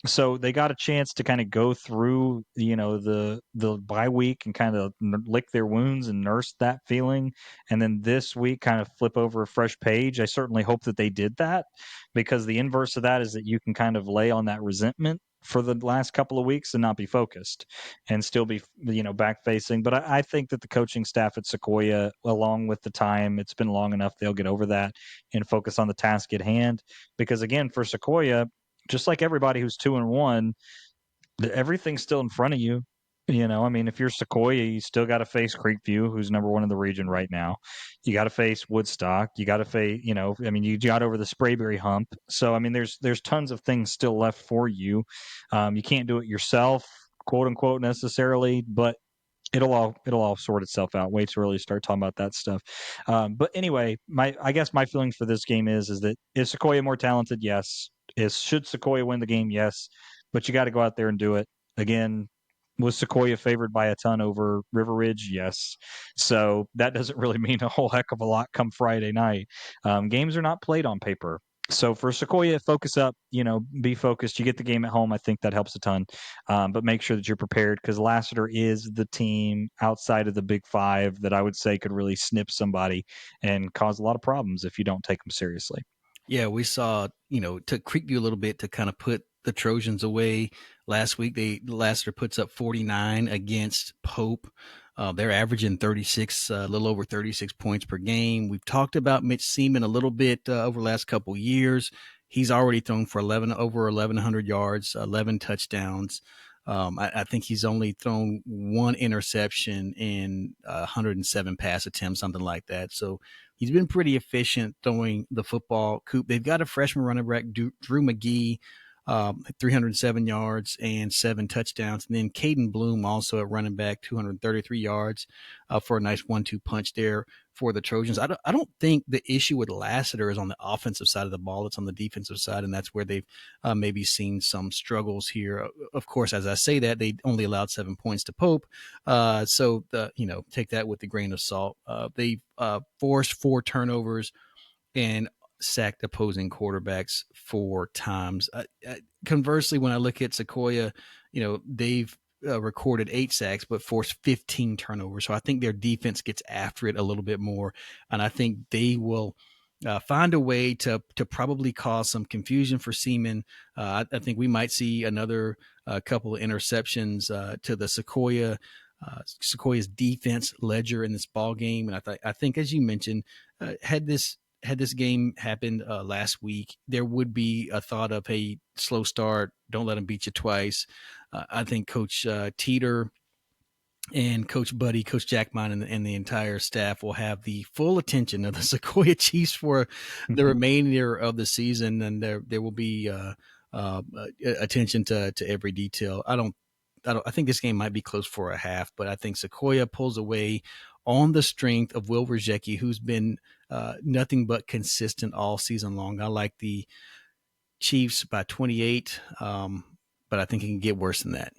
So they got a chance to kind of go through, the bye week and kind of lick their wounds and nurse that feeling, and then this week kind of flip over a fresh page. I certainly hope that they did that because the inverse of that is that you can kind of lay on that resentment for the last couple of weeks and not be focused and still be back facing. But I think that the coaching staff at Sequoia, along with the time, it's been long enough, they'll get over that and focus on the task at hand. Because again, for Sequoia, just like everybody who's 2-1, everything's still in front of you. I mean, if you're Sequoia, you still got to face Creekview, who's number one in the region right now. You got to face Woodstock. You got to face, I mean, you got over the Sprayberry hump. So, I mean, there's tons of things still left for you. You can't do it yourself, quote unquote, necessarily, but it'll all sort itself out. Way too early to start talking about that stuff. But anyway, I guess my feelings for this game is that is Sequoia more talented? Yes. Should Sequoia win the game? Yes. But you got to go out there and do it. Again, was Sequoia favored by a ton over River Ridge? Yes. So that doesn't really mean a whole heck of a lot come Friday night. Games are not played on paper. So for Sequoia, focus up, be focused. You get the game at home. I think that helps a ton. But make sure that you're prepared because Lassiter is the team outside of the Big Five that I would say could really snip somebody and cause a lot of problems if you don't take them seriously. Yeah, we saw, took Creekview a little bit to kind of put the Trojans away. Last week, Lassiter puts up 49 against Pope. They're averaging 36, a little over 36 points per game. We've talked about Mitch Seaman a little bit over the last couple of years. He's already thrown for over 1,100 yards, 11 touchdowns. I think he's only thrown one interception in 107 pass attempts, something like that. So he's been pretty efficient throwing the football. Coop, they've got a freshman running back, Drew McGee, 307 yards and 7 touchdowns. And then Caden Bloom also at running back, 233 yards for a nice 1-2 punch there for the Trojans. I don't think the issue with Lassiter is on the offensive side of the ball. It's on the defensive side, and that's where they've maybe seen some struggles here. Of course, as I say that, they only allowed 7 points to Pope. So, take that with a grain of salt. They've forced 4 turnovers and sacked opposing quarterbacks 4 times. Conversely, when I look at Sequoia, they've recorded 8 sacks but forced 15 turnovers. So I think their defense gets after it a little bit more, and I think they will find a way to probably cause some confusion for Seaman. I think we might see another couple of interceptions to the Sequoia's defense ledger in this ball game, and I think as you mentioned, had this game happened last week, there would be a thought of, hey, slow start, don't let them beat you twice. I think Coach Teeter and Coach Buddy, Coach Jackmine, and the entire staff will have the full attention of the Sequoia Chiefs for the remainder of the season, and there will be uh, attention to every detail. I think this game might be close for a half, but I think Sequoia pulls away on the strength of Will Rajecki, who's been nothing but consistent all season long. I like the Chiefs by 28, but I think it can get worse than that.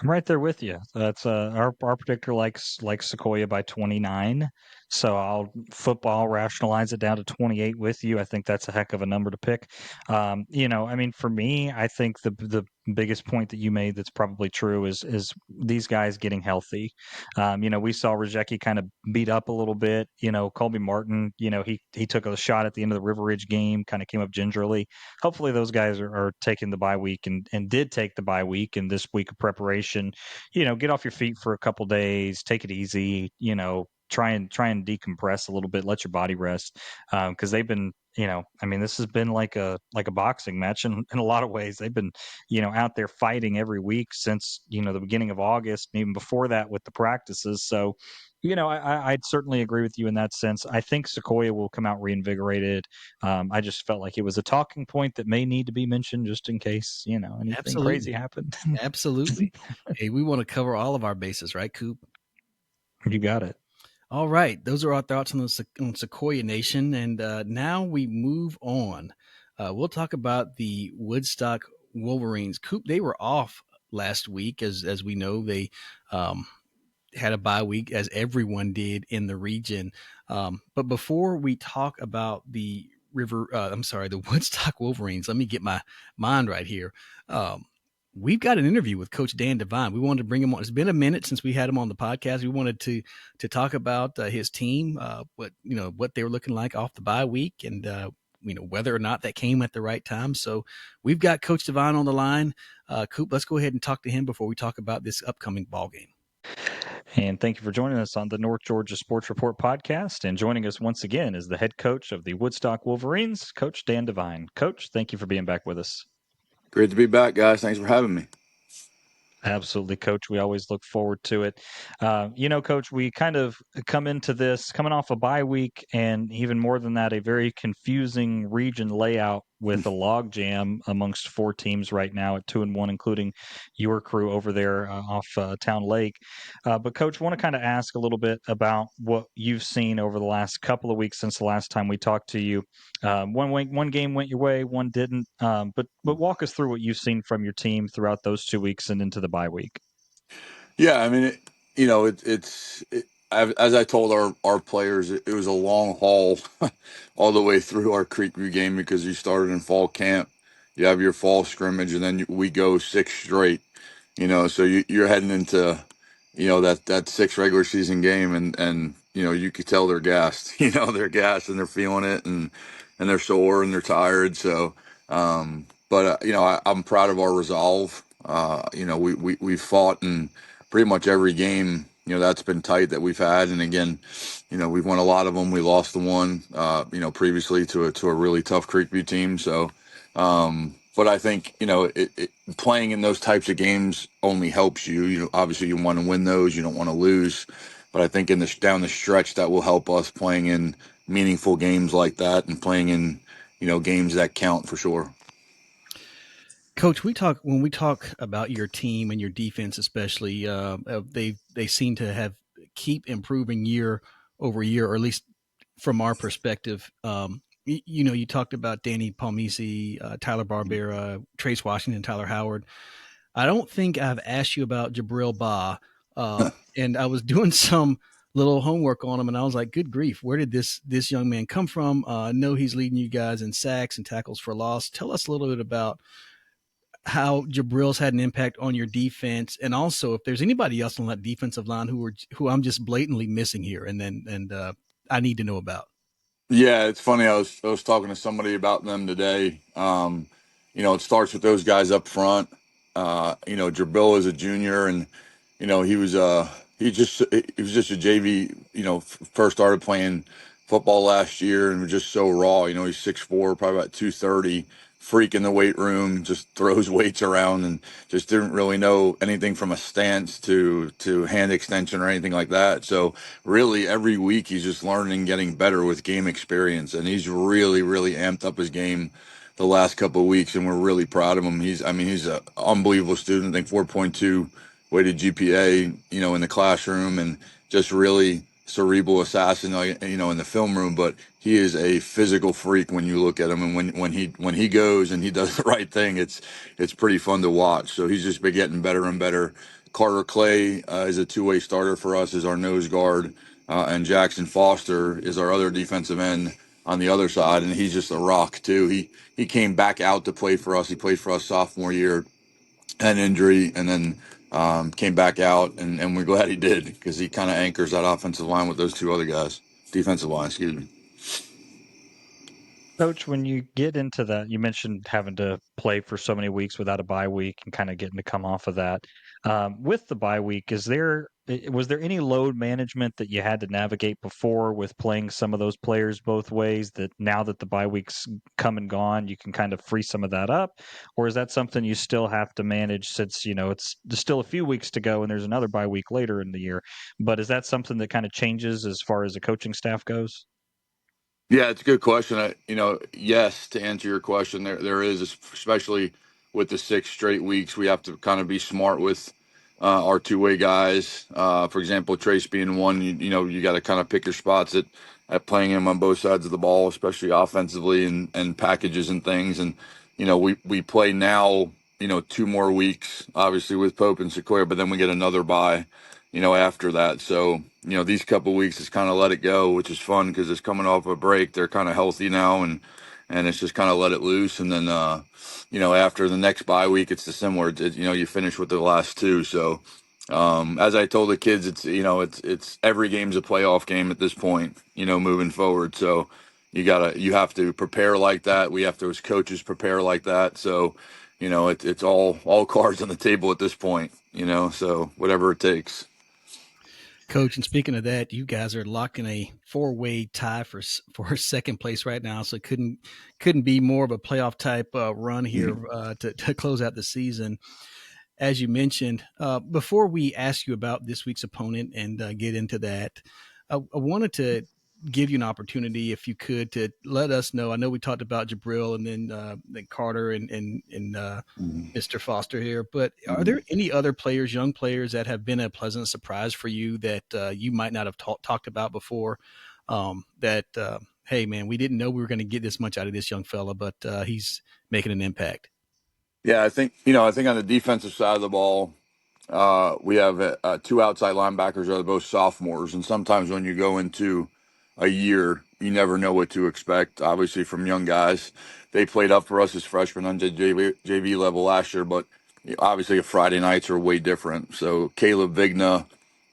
I'm right there with you. That's our predictor likes Sequoia by 29. So I'll football rationalize it down to 28 with you. I think that's a heck of a number to pick. I mean, for me, I think the biggest point that you made that's probably true is these guys getting healthy. We saw Rajecki kind of beat up a little bit. Colby Martin, he took a shot at the end of the River Ridge game, kind of came up gingerly. Hopefully those guys are taking the bye week and did take the bye week and this week of preparation. Get off your feet for a couple days, take it easy. Try and decompress a little bit, let your body rest, because they've been, this has been like a boxing match in a lot of ways. They've been, out there fighting every week since the beginning of August, and even before that with the practices. So, I'd certainly agree with you in that sense. I think Sequoia will come out reinvigorated. I just felt like it was a talking point that may need to be mentioned just in case anything crazy Absolutely. happened. Absolutely. Hey, we want to cover all of our bases, right, Coop? You got it. All right. Those are our thoughts on on Sequoia Nation. And now we move on. We'll talk about the Woodstock Wolverines. Coop, they were off last week. As we know, they um, had a bye week, as everyone did in the region. But before we talk about the Woodstock Wolverines, let me get my mind right here. We've got an interview with Coach Dan Devine. We wanted to bring him on. It's been a minute since we had him on the podcast. We wanted to talk about his team, what they were looking like off the bye week, and whether or not that came at the right time. So we've got Coach Devine on the line. Coop, let's go ahead and talk to him before we talk about this upcoming ball game. And thank you for joining us on the North Georgia Sports Report podcast. And joining us once again is the head coach of the Woodstock Wolverines, Coach Dan Devine. Coach, thank you for being back with us. Great to be back, guys. Thanks for having me. Absolutely, Coach. We always look forward to it. Coach, we kind of come into this coming off a bye week, and even more than that, a very confusing region layout with a log jam amongst four teams right now at 2-1, including your crew over there off Town Lake. But, Coach, want to kind of ask a little bit about what you've seen over the last couple of weeks since the last time we talked to you. One game went your way, one didn't. But walk us through what you've seen from your team throughout those 2 weeks and into the bye week. Yeah, I mean, as I told our players, it was a long haul all the way through our Creekview game because you started in fall camp, you have your fall scrimmage, and then we go six straight. So you're heading into that six regular season game, and you could tell they're gassed. They're gassed and they're feeling it, and they're sore and they're tired. So, but I'm proud of our resolve. We fought in pretty much every game. That's been tight that we've had, and again, we've won a lot of them. We lost the one, previously to a really tough Creekview team. So. But I think playing in those types of games only helps you. Obviously you want to win those. You don't want to lose. But I think down the stretch that will help us playing in meaningful games like that and playing in games that count for sure. Coach, when we talk about your team and your defense, especially, they seem to have keep improving year over year, or at least from our perspective. You talked about Danny Palmisi, Tyler Barbera, Trace Washington, Tyler Howard. I don't think I've asked you about Jabril Ba, and I was doing some little homework on him, and I was like, "Good grief, where did this young man come from?" I know he's leading you guys in sacks and tackles for loss. Tell us a little bit about how Jabril's had an impact on your defense, and also if there's anybody else on that defensive line who I'm just blatantly missing here, and I need to know about. Yeah, it's funny. I was talking to somebody about them today. It starts with those guys up front. Jabril is a junior, and he was he was just a JV. First started playing football last year, and was just so raw. He's 6'4", probably about 230. Freak in the weight room, just throws weights around, and just didn't really know anything from a stance to hand extension or anything like that. So really every week he's just learning, getting better with game experience, and he's really, really amped up his game the last couple of weeks, and we're really proud of him. He's an unbelievable student. I think 4.2 weighted GPA, in the classroom, and just really cerebral assassin, in the film room. But he is a physical freak when you look at him, and when he goes and he does the right thing, it's pretty fun to watch. So he's just been getting better and better. Carter Clay is a two-way starter for us as our nose guard, and Jackson Foster is our other defensive end on the other side, and he's just a rock too. He came back out to play for us. He played for us sophomore year, had an injury, and then came back out, and we're glad he did because he kind of anchors that offensive line with those two other guys, defensive line, excuse me. Coach, when you get into that, you mentioned having to play for so many weeks without a bye week and kind of getting to come off of that. With the bye week, was there any load management that you had to navigate before with playing some of those players both ways that now that the bye week's come and gone, you can kind of free some of that up? Or is that something you still have to manage since, it's there's still a few weeks to go and there's another bye week later in the year? But is that something that kind of changes as far as the coaching staff goes? Yeah, it's a good question. Yes, to answer your question, there is, especially with the 6 straight weeks, we have to kind of be smart with our two-way guys. For example, Trace being one, you got to kind of pick your spots at playing him on both sides of the ball, especially offensively and packages and things. And we play now, 2 more weeks, obviously with Pope and Sequoia, but then we get another bye after that. So, these couple weeks is kind of let it go, which is fun because it's coming off a break. They're kind of healthy now, and it's just kind of let it loose. And then, after the next bye week, it's the similar. You finish with the last two. So, as I told the kids, it's every game's a playoff game at this point. Moving forward. So, you have to prepare like that. We have to, as coaches, prepare like that. So, it's all cards on the table at this point. So whatever it takes. Coach, and speaking of that, you guys are locking a four-way tie for second place right now, so it couldn't be more of a playoff type run here to close out the season. As you mentioned, before we ask you about this week's opponent and get into that, I wanted to give you an opportunity, if you could, to let us know. I know we talked about Jabril and then Carter and Mr. Foster here, but are there any other players, young players, that have been a pleasant surprise for you that you might not have talked about before? Hey man, we didn't know we were going to get this much out of this young fella, but he's making an impact. Yeah, I think on the defensive side of the ball, we have two outside linebackers that are both sophomores, and sometimes when you go into a year, you never know what to expect. Obviously, from young guys, they played up for us as freshmen on the JV level last year, but obviously, Friday nights are way different. So Caleb Vigna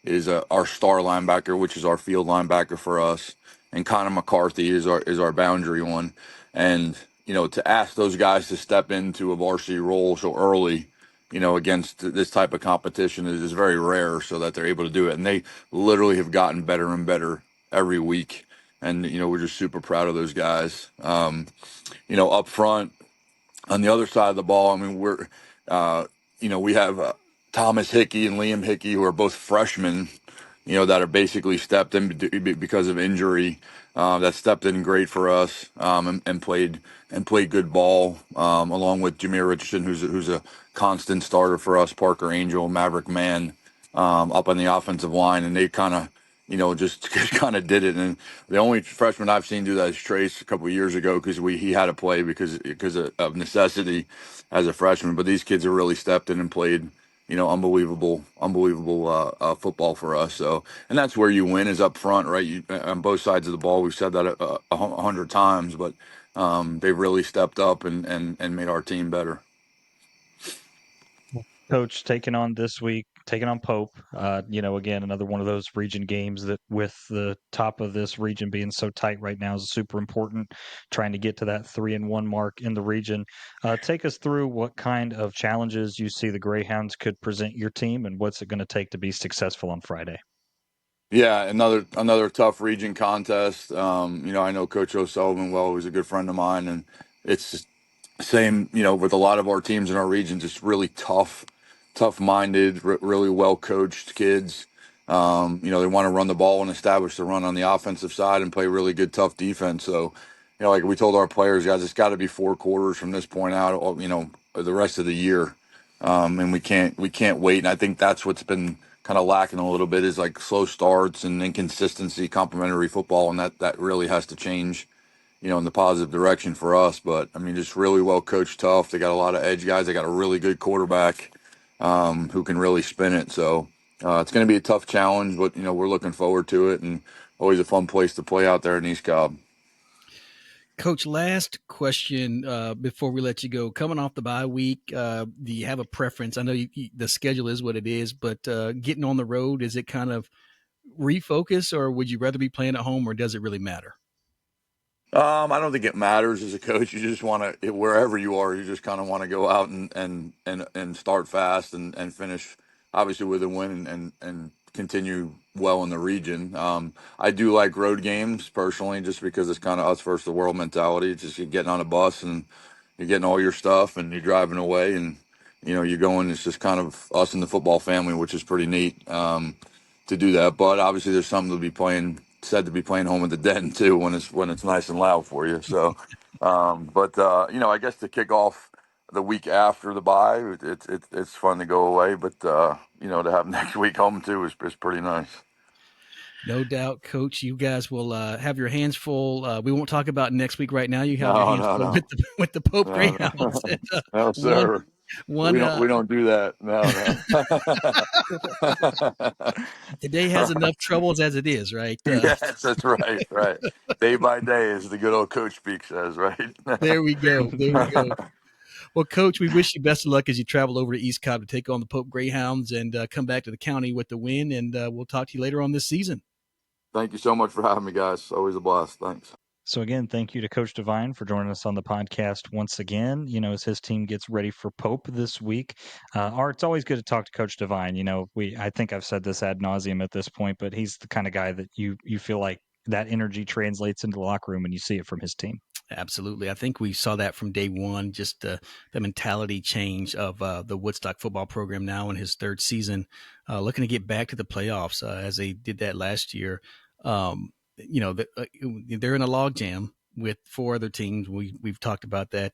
is our star linebacker, which is our field linebacker for us, and Connor McCarthy is our boundary one. And to ask those guys to step into a varsity role so early, against this type of competition is very rare, so that they're able to do it. And they literally have gotten better and better every week. And, we're just super proud of those guys. Up front, on the other side of the ball, I mean, we have Thomas Hickey and Liam Hickey, who are both freshmen, that are basically stepped in because of injury. That stepped in great for us, and played good ball, along with Jameer Richardson, who's a constant starter for us, Parker Angel, Maverick Mann, up on the offensive line, and they kind of just kind of did it. And the only freshman I've seen do that is Trace a couple of years ago, because he had to play because of necessity as a freshman. But these kids have really stepped in and played unbelievable football for us. So, and that's where you win, is up front, right? On both sides of the ball. We've said that 100 times, but they've really stepped up and made our team better. Coach, taking on Pope. Again, another one of those region games that, with the top of this region being so tight right now, is super important. Trying to get to that 3-1 mark in the region. Take us through what kind of challenges you see the Greyhounds could present your team, and what's it going to take to be successful on Friday. Yeah, another tough region contest. I know Coach O'Sullivan well. He's a good friend of mine, and it's just same, with a lot of our teams in our region, just really tough-minded, really well-coached kids. They want to run the ball and establish the run on the offensive side and play really good, tough defense. So, like we told our players, guys, it's got to be 4 quarters from this point out, the rest of the year. And we can't wait. And I think that's what's been kind of lacking a little bit, is like slow starts and inconsistency, complementary football, and that really has to change, in the positive direction for us. But I mean, just really well coached, tough. They got a lot of edge guys. They got a really good quarterback, who can really spin it. So it's going to be a tough challenge, but we're looking forward to it, and always a fun place to play out there in East Cobb. Coach, last question before we let you go. Coming off the bye week, do you have a preference? I know the schedule is what it is, but getting on the road, is it kind of refocus, or would you rather be playing at home, or does it really matter? I don't think it matters as a coach. You just want to, wherever you are, you just kind of want to go out and start fast and finish obviously with a win and continue well in the region. I do like road games personally, just because it's kind of us versus the world mentality. It's just you're getting on a bus and you're getting all your stuff and you're driving away and you're going. It's just kind of us and the football family, which is pretty neat. To do that. But obviously, there's something to be said to be playing home at the Den too when it's nice and loud for you. So, I guess to kick off the week after the bye, it's fun to go away. But to have next week home too is pretty nice. No doubt, Coach. You guys will have your hands full. We won't talk about next week right now. You have your No, hands no, full no, with the Pope no, no, Greyhounds. And, no, one sir. one We don't do that. No, no. today has enough troubles as it is, right? Yes, that's right. Right. Day by day, as the good old Coach Speak says, right? There we go. There we go. Well, Coach, we wish you best of luck as you travel over to East Cobb to take on the Pope Greyhounds and come back to the county with the win. And we'll talk to you later on this season. Thank you so much for having me, guys. Always a blast. Thanks. So again, thank you to Coach Devine for joining us on the podcast once again. As his team gets ready for Pope this week. Art, it's always good to talk to Coach Devine. I think I've said this ad nauseum at this point, but he's the kind of guy that you feel like that energy translates into the locker room and you see it from his team. Absolutely. I think we saw that from day one, just the mentality change of the Woodstock football program now in his third season, looking to get back to the playoffs as they did that last year. They're in a logjam with four other teams. We've talked about that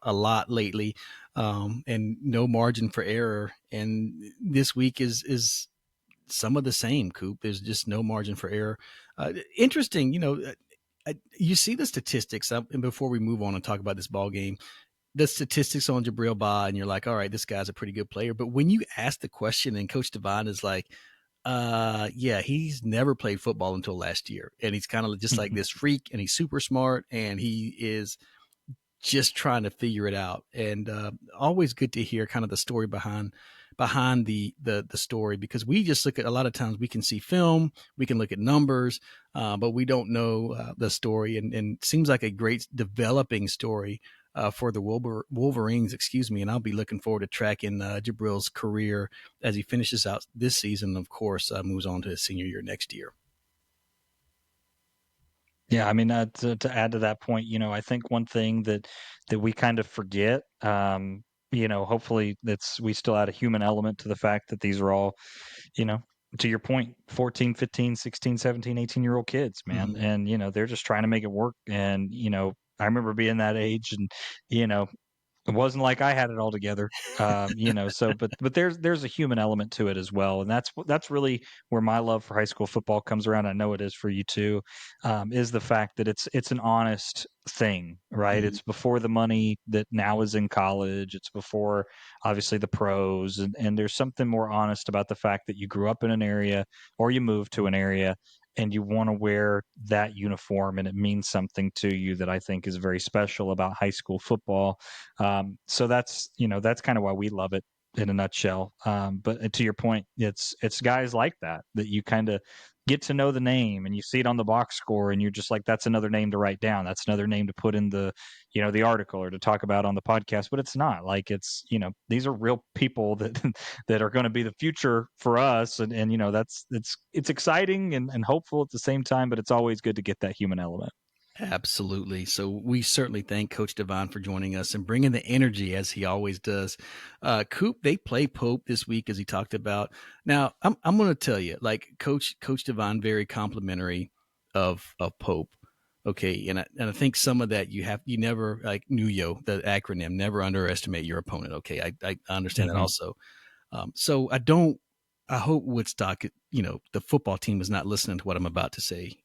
a lot lately, and no margin for error. And this week is some of the same, Coop. There's just no margin for error. Interesting, you see the statistics, and before we move on and talk about this ball game, the statistics on Jabril Ba, and you're like, all right, this guy's a pretty good player. But when you ask the question, and Coach Devine is like, yeah, he's never played football until last year, and he's kind of just like this freak, and he's super smart, and he is just trying to figure it out. And always good to hear kind of the story behind the story, because we just look at, a lot of times we can see film, we can look at numbers, but we don't know the story. And seems like a great developing story for the Wolverines, and I'll be looking forward to tracking Jabril's career as he finishes out this season. Of course, moves on to his senior year next year. Yeah, I mean, to add to that point, I think one thing that we kind of forget, hopefully we still add a human element to the fact that these are all, you know, to your point, 14, 15, 16, 17, 18-year-old kids, man. Mm-hmm. And, they're just trying to make it work. And, I remember being that age and, you know, it wasn't like I had it all together, so but there's a human element to it as well, and that's really where my love for high school football comes around. I know it is for you too, is the fact that it's an honest thing, right? Mm-hmm. It's before the money that now is in college. It's before obviously the pros, and there's something more honest about the fact that you grew up in an area or you moved to an area and you want to wear that uniform and it means something to you that I think is very special about high school football. So that's kind of why we love it in a nutshell. But to your point, it's guys like that you kind of get to know the name and you see it on the box score and you're just like, that's another name to write down. That's another name to put in the article or to talk about on the podcast. But it's not like these are real people that that are going to be the future for us. And that's it's exciting and hopeful at the same time, but it's always good to get that human element. Absolutely. So we certainly thank Coach Devine for joining us and bringing the energy as he always does. Coop, they play Pope this week, as he talked about. Now, I'm going to tell you, like Coach Devine, very complimentary of Pope. Okay, and I think some of that you never, like NUYO, the acronym, never underestimate your opponent. Okay, I understand that also. So I hope Woodstock, the football team is not listening to what I'm about to say.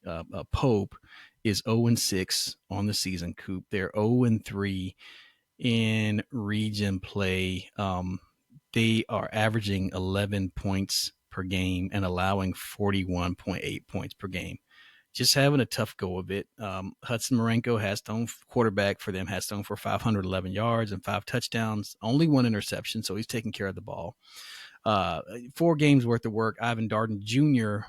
Pope is 0-6 on the season, Coop. They're 0-3 in region play. They are averaging 11 points per game and allowing 41.8 points per game. just having a tough go of it. Hudson Marenko has thrown quarterback for them, has thrown for 511 yards and 5 touchdowns, only 1 interception, so he's taking care of the ball. 4 games worth of work. Ivan Darden Jr.,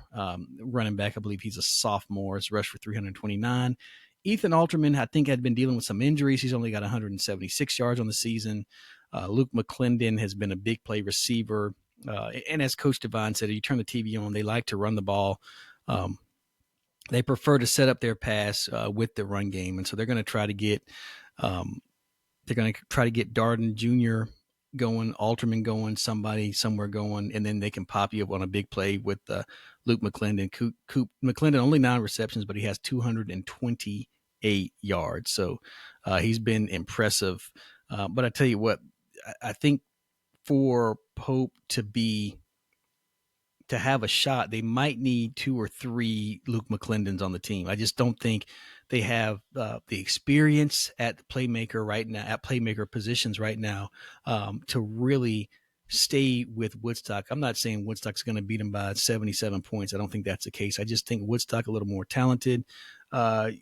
running back, I believe he's a sophomore, has rushed for 329. Ethan Alterman, I think, had been dealing with some injuries. He's only got 176 yards on the season. Luke McClendon has been a big play receiver. And as Coach Devine said, you turn the TV on, they like to run the ball. They prefer to set up their pass with the run game, and so they're going to try to get Darden Jr. going, Alterman going, somebody somewhere going, and then they can pop you up on a big play with Luke McClendon. Coop McClendon only 9 receptions, but he has 228 yards, so he's been impressive. But I tell you what, I think for Pope to have a shot, they might need 2 or 3 Luke McClendons on the team. I just don't think they have the experience at the playmaker right now, at playmaker positions right now, to really stay with Woodstock. I'm not saying Woodstock's going to beat them by 77 points. I don't think that's the case. I just think Woodstock a little more talented. Rylan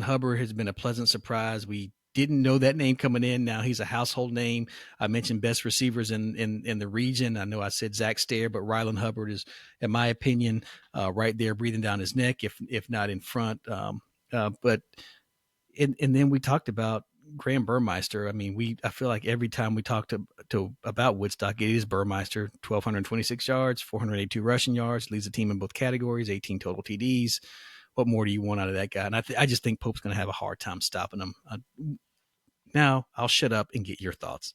Hubbard has been a pleasant surprise. We didn't know that name coming in. Now he's a household name. I mentioned best receivers in the region. I know I said Zach Stair, but Rylan Hubbard is, in my opinion, right there breathing down his neck, if not in front. But then we talked about Graham Burmeister. I mean, I feel like every time we talk about Woodstock, it is Burmeister. 1,226 yards, 482 rushing yards, leads the team in both categories, 18 total TDs. What more do you want out of that guy? And I just think Pope's going to have a hard time stopping him. Now I'll shut up and get your thoughts.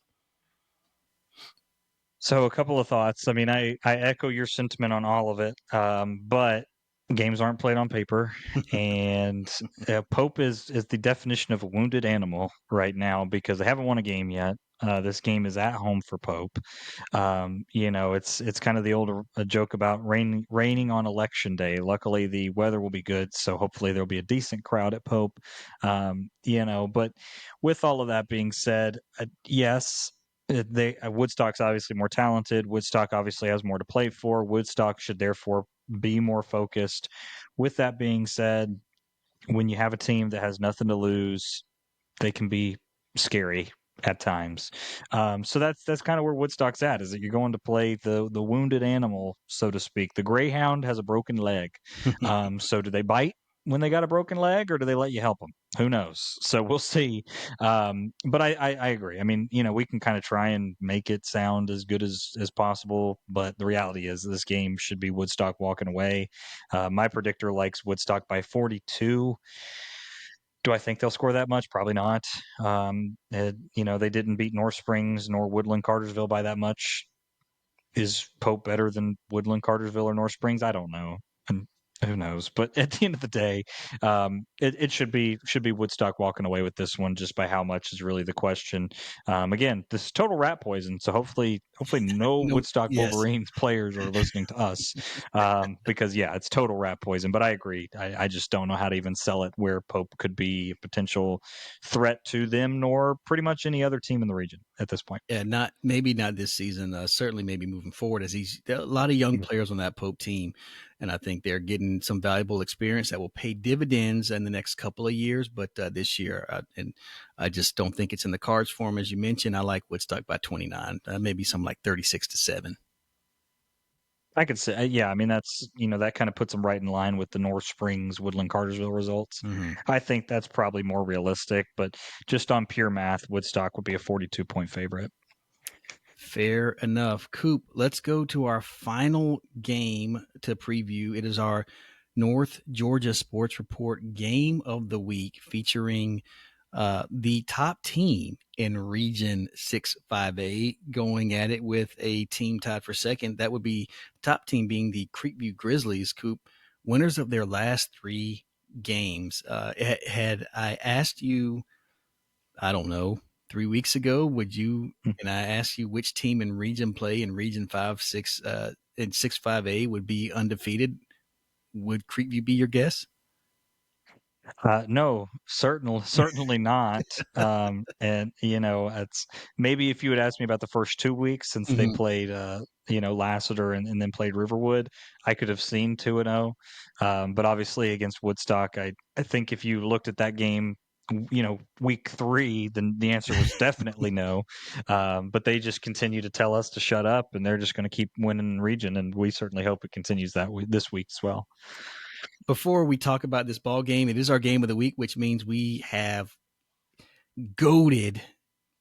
So a couple of thoughts. I mean, I echo your sentiment on all of it, but games aren't played on paper, and Pope is the definition of a wounded animal right now because they haven't won a game yet. This game is at home for Pope. It's kind of the old joke about raining on election day. Luckily, the weather will be good, so hopefully there'll be a decent crowd at Pope. But with all of that being said, yes. Woodstock's obviously more talented. Woodstock obviously has more to play for. Woodstock should therefore be more focused. With that being said, when you have a team that has nothing to lose, they can be scary at times. So that's kind of where Woodstock's at, is that you're going to play the wounded animal, so to speak. The greyhound has a broken leg. So do they bite when they got a broken leg, or do they let you help them? Who knows? So we'll see. But I agree. I mean, we can kind of try and make it sound as good as possible, but the reality is this game should be Woodstock walking away. My predictor likes Woodstock by 42. Do I think they'll score that much? Probably not. They didn't beat North Springs nor Woodland Cartersville by that much. Is Pope better than Woodland Cartersville or North Springs? I don't know. And who knows? But at the end of the day, it should be Woodstock walking away with this one just by how much is really the question. Again, this is total rat poison, so hopefully no No, Woodstock yes. Wolverines players are listening to us, because it's total rat poison. But I agree. I just don't know how to even sell it where Pope could be a potential threat to them, nor pretty much any other team in the region at this point. Yeah, maybe not this season. Certainly, maybe moving forward, there are a lot of young players on that Pope team, and I think they're getting some valuable experience that will pay dividends in the next couple of years. But this year, and I just don't think it's in the cards for them. As you mentioned, I like Woodstock by 29, maybe something like 36-7. I could say, yeah. I mean, that's that kind of puts them right in line with the North Springs Woodland Cartersville results. Mm-hmm. I think that's probably more realistic, but just on pure math, Woodstock would be a 42-point favorite. Fair enough. Coop, let's go to our final game to preview. It is our North Georgia Sports Report game of the week, featuring the top team in Region 6-5A going at it with a team tied for second. That would be top team being the Creekview Grizzlies. Coop, winners of their last 3 games. Had I asked you, I don't know, 3 weeks ago, and I asked you which team in region play in Region 5-6 in 6-5A would be undefeated, would Creekview be your guess? No, certainly not. And it's maybe if you had asked me about the first 2 weeks since they Mhm. played, Lassiter and then played Riverwood, I could have seen 2-0. But obviously against Woodstock, I think if you looked at that game, week 3, then the answer was definitely no. But they just continue to tell us to shut up, and they're just going to keep winning the region, and we certainly hope it continues this week as well. Before we talk about this ball game, it is our game of the week, which means we have goaded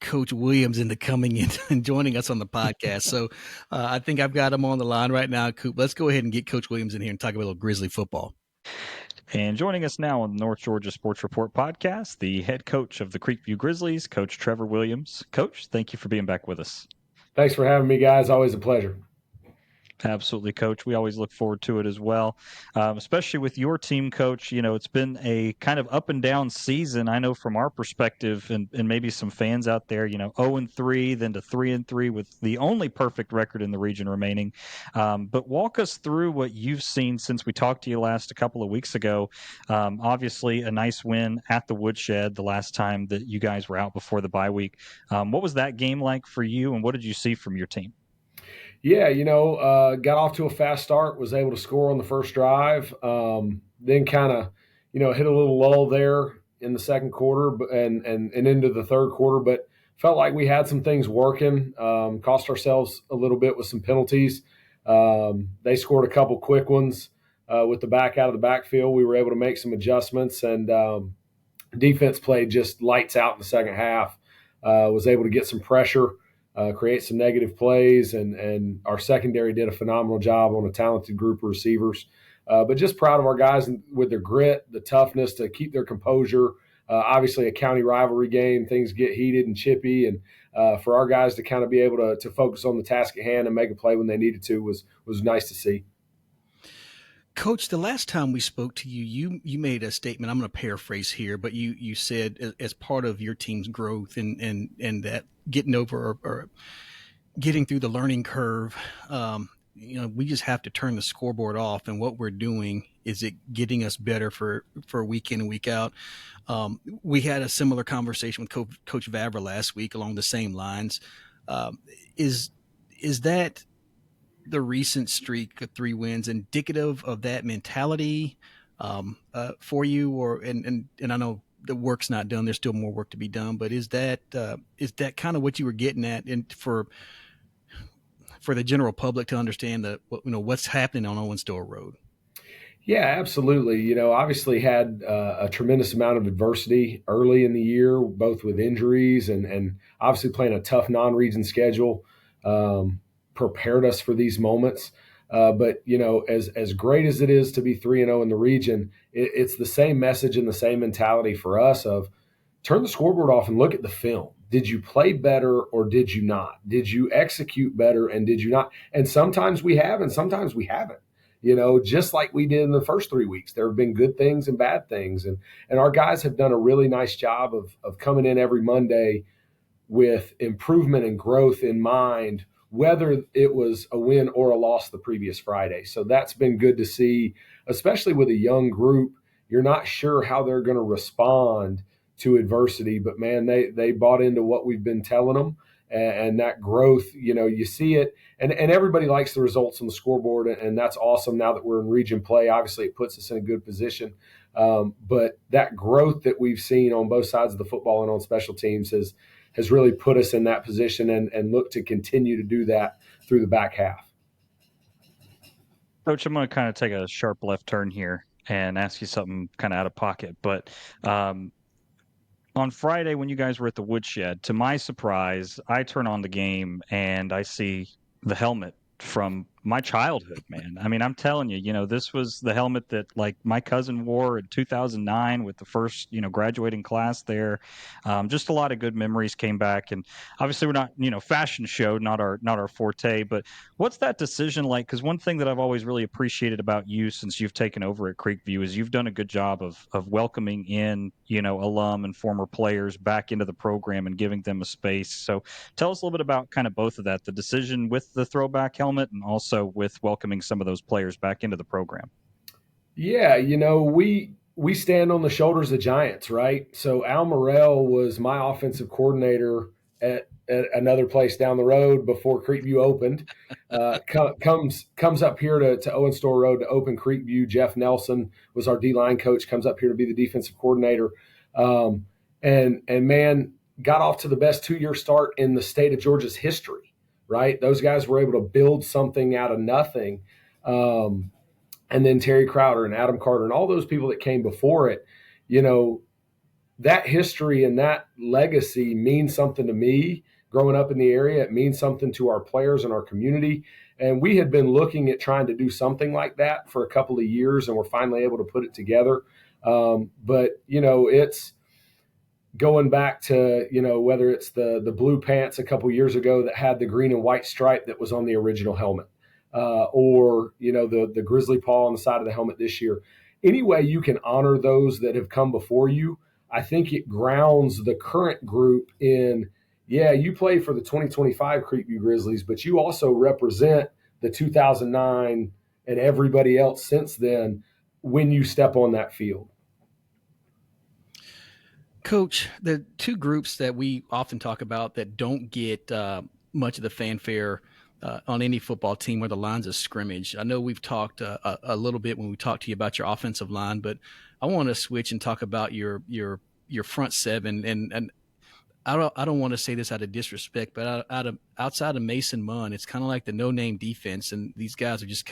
Coach Williams into coming in and joining us on the podcast. So I think I've got him on the line right now. Coop, let's go ahead and get Coach Williams in here and talk a little Grizzly football. And joining us now on the North Georgia Sports Report podcast, the head coach of the Creekview Grizzlies, Coach Trevor Williams. Coach, thank you for being back with us. Thanks for having me, guys. Always a pleasure. Absolutely, Coach. We always look forward to it as well, especially with your team, Coach. It's been a kind of up and down season. I know from our perspective, and maybe some fans out there, 0-3, then to 3-3 with the only perfect record in the region remaining. But walk us through what you've seen since we talked to you last a couple of weeks ago. Obviously, a nice win at the Woodshed the last time that you guys were out before the bye week. What was that game like for you, and what did you see from your team? Yeah, got off to a fast start, was able to score on the first drive, then kind of, hit a little lull there in the second quarter and into the third quarter, but felt like we had some things working, cost ourselves a little bit with some penalties. They scored a couple quick ones with the back out of the backfield. We were able to make some adjustments, and defense played just lights out in the second half, was able to get some pressure, create some negative plays, and our secondary did a phenomenal job on a talented group of receivers. But just proud of our guys with their grit, the toughness to keep their composure. Obviously, a county rivalry game, things get heated and chippy, and for our guys to kind of be able to focus on the task at hand and make a play when they needed to was nice to see. Coach, the last time we spoke to you, you made a statement. I'm going to paraphrase here, but you said as part of your team's growth and that getting over or getting through the learning curve, we just have to turn the scoreboard off. And what we're doing is it getting us better for week in and week out. We had a similar conversation with Coach Vavra last week along the same lines. Is that the recent streak of 3 wins indicative of that mentality for you, or and I know the work's not done, there's still more work to be done, but is that kind of what you were getting at, and for the general public to understand what's happening on Owensdale Road? Yeah, absolutely. Obviously had a tremendous amount of adversity early in the year, both with injuries and obviously playing a tough non-region schedule. Prepared us for these moments. But as great as it is to be 3-0 in the region, it's the same message and the same mentality for us of turn the scoreboard off and look at the film. Did you play better or did you not? Did you execute better and did you not? And sometimes we have and sometimes we haven't. Just like we did in the first 3 weeks, there have been good things and bad things. And our guys have done a really nice job of coming in every Monday with improvement and growth in mind, whether it was a win or a loss the previous Friday. So that's been good to see, especially with a young group. You're not sure how they're going to respond to adversity, but man, they bought into what we've been telling them, and that growth, you see it, and everybody likes the results on the scoreboard, and that's awesome. Now that we're in region play, obviously it puts us in a good position. But that growth that we've seen on both sides of the football and on special teams has really put us in that position and look to continue to do that through the back half. Coach, I'm going to kind of take a sharp left turn here and ask you something kind of out of pocket. But on Friday, when you guys were at the Woodshed, to my surprise, I turn on the game and I see the helmet from my childhood, man. I mean, I'm telling you, this was the helmet that like my cousin wore in 2009 with the first, graduating class there. Just a lot of good memories came back, and obviously we're not, fashion show, not our forte. But what's that decision like? Because one thing that I've always really appreciated about you since you've taken over at Creekview is you've done a good job of welcoming in, alum and former players back into the program and giving them a space. So tell us a little bit about kind of both of that, the decision with the throwback helmet and also with welcoming some of those players back into the program. Yeah, we we stand on the shoulders of giants, right? So Al Morrell was my offensive coordinator at another place down the road before Creekview opened. Comes up here to Owen Store Road to open Creekview. Jeff Nelson was our D-line coach, comes up here to be the defensive coordinator. And man, got off to the best 2-year start in the state of Georgia's history, right? Those guys were able to build something out of nothing. And then Terry Crowder and Adam Carter and all those people that came before it, that history and that legacy means something to me growing up in the area. It means something to our players and our community. And we had been looking at trying to do something like that for a couple of years, and we're finally able to put it together. But it's going back to, whether it's the blue pants a couple of years ago that had the green and white stripe that was on the original helmet. Or the grizzly paw on the side of the helmet this year. Any way you can honor those that have come before you, I think it grounds the current group in, you play for the 2025 Creekview Grizzlies, but you also represent the 2009 and everybody else since then when you step on that field. Coach, the two groups that we often talk about that don't get much of the fanfare on any football team are the lines of scrimmage. I know we've talked a little bit when we talked to you about your offensive line, but I want to switch and talk about your front seven. And I don't want to say this out of disrespect, but outside of Mason Munn, it's kind of like the no-name defense, and these guys are just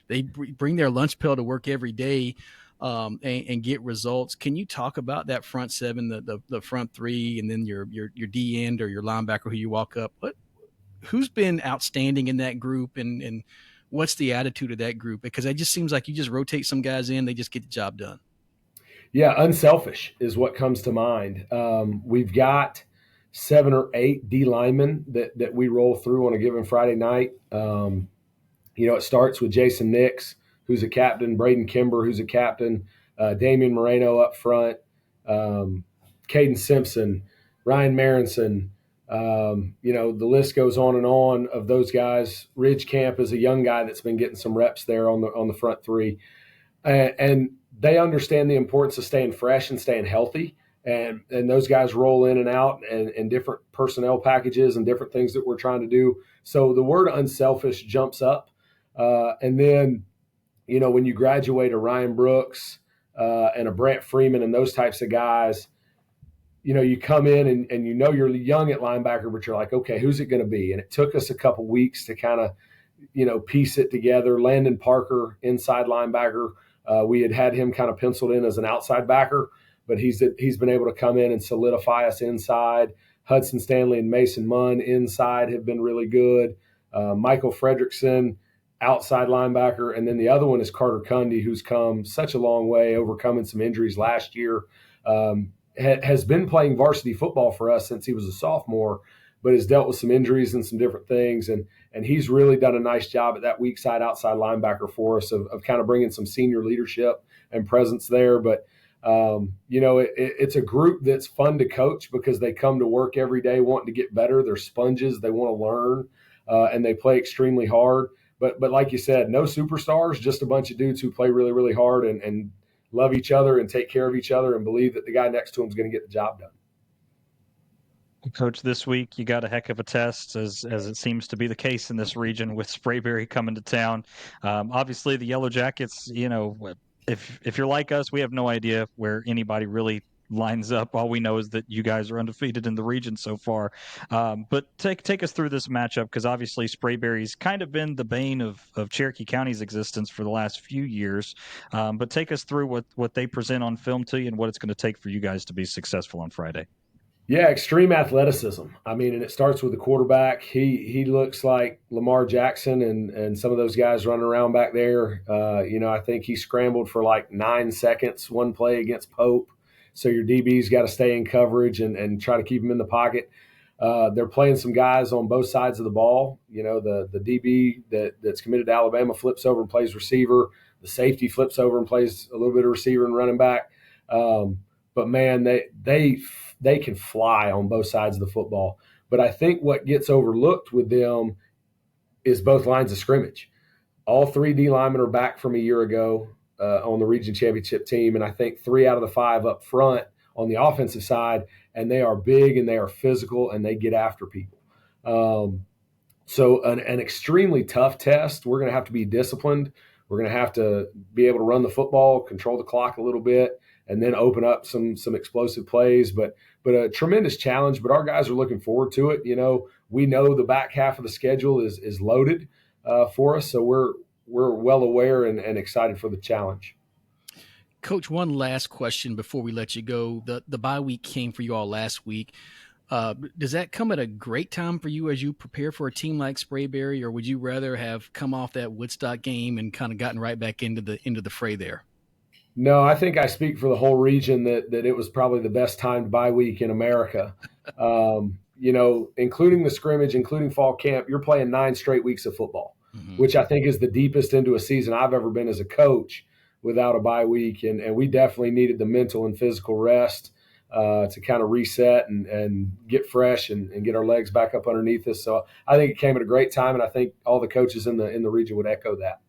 they bring their lunch pail to work every day and get results. Can you talk about that front seven, the front three, and then your D end or your linebacker who you walk up? Who's been outstanding in that group, and what's the attitude of that group? Because it just seems like you just rotate some guys in, they just get the job done. Yeah, unselfish is what comes to mind. We've got 7 or 8 D linemen that we roll through on a given Friday night. It starts with Jason Nix, who's a captain, Braden Kimber, who's a captain, Damian Moreno up front, Caden Simpson, Ryan Marinson. The list goes on and on of those guys. Ridge Camp is a young guy that's been getting some reps there on the front three, and they understand the importance of staying fresh and staying healthy. And those guys roll in and out and different personnel packages and different things that we're trying to do. So the word unselfish jumps up. And then, when you graduate a Ryan Brooks and a Brent Freeman and those types of guys, you come in and you're young at linebacker, but you're like, okay, who's it going to be? And it took us a couple weeks to kind of, piece it together. Landon Parker, inside linebacker. We had him kind of penciled in as an outside backer, but he's been able to come in and solidify us inside. Hudson Stanley and Mason Munn inside have been really good. Michael Fredrickson, outside linebacker. And then the other one is Carter Cundy, who's come such a long way, overcoming some injuries last year. Has been playing varsity football for us since he was a sophomore, but has dealt with some injuries and some different things. And he's really done a nice job at that weak side outside linebacker for us of kind of bringing some senior leadership and presence there. But, it's a group that's fun to coach because they come to work every day wanting to get better. They're sponges. They want to learn, and they play extremely hard. But like you said, no superstars, just a bunch of dudes who play really, really hard and love each other and take care of each other and believe that the guy next to him is going to get the job done. Coach, this week you got a heck of a test, as it seems to be the case in this region with Sprayberry coming to town. Obviously, the Yellow Jackets, if you're like us, we have no idea where anybody really lines up. All we know is that you guys are undefeated in the region so far. But take us through this matchup, because obviously Sprayberry's kind of been the bane of Cherokee County's existence for the last few years. But take us through what they present on film to you and what it's going to take for you guys to be successful on Friday. Yeah, extreme athleticism. I mean, and it starts with the quarterback. He looks like Lamar Jackson and some of those guys running around back there. I think he scrambled for like 9 seconds one play against Pope. So your DB's got to stay in coverage and try to keep him in the pocket. They're playing some guys on both sides of the ball. The DB that's committed to Alabama flips over and plays receiver. The safety flips over and plays a little bit of receiver and running back. But man, they can fly on both sides of the football. But I think what gets overlooked with them is both lines of scrimmage. All 3 D linemen are back from a year ago. on the region championship team, and I think 3 out of the 5 up front on the offensive side, and they are big and they are physical and they get after people. So an extremely tough test. We're going to have to be disciplined. We're going to have to be able to run the football, control the clock a little bit, and then open up some explosive plays. But a tremendous challenge. But our guys are looking forward to it. We know the back half of the schedule is loaded for us, so we're well aware and excited for the challenge. Coach, one last question before we let you go. The bye week came for you all last week. Does that come at a great time for you as you prepare for a team like Sprayberry, or would you rather have come off that Woodstock game and kind of gotten right back into the fray there? No, I think I speak for the whole region that it was probably the best timed bye week in America. Including the scrimmage, including fall camp, you're playing 9 straight weeks of football, which I think is the deepest into a season I've ever been as a coach without a bye week. And we definitely needed the mental and physical rest to kind of reset and get fresh and get our legs back up underneath us. So I think it came at a great time, and I think all the coaches in the region would echo that.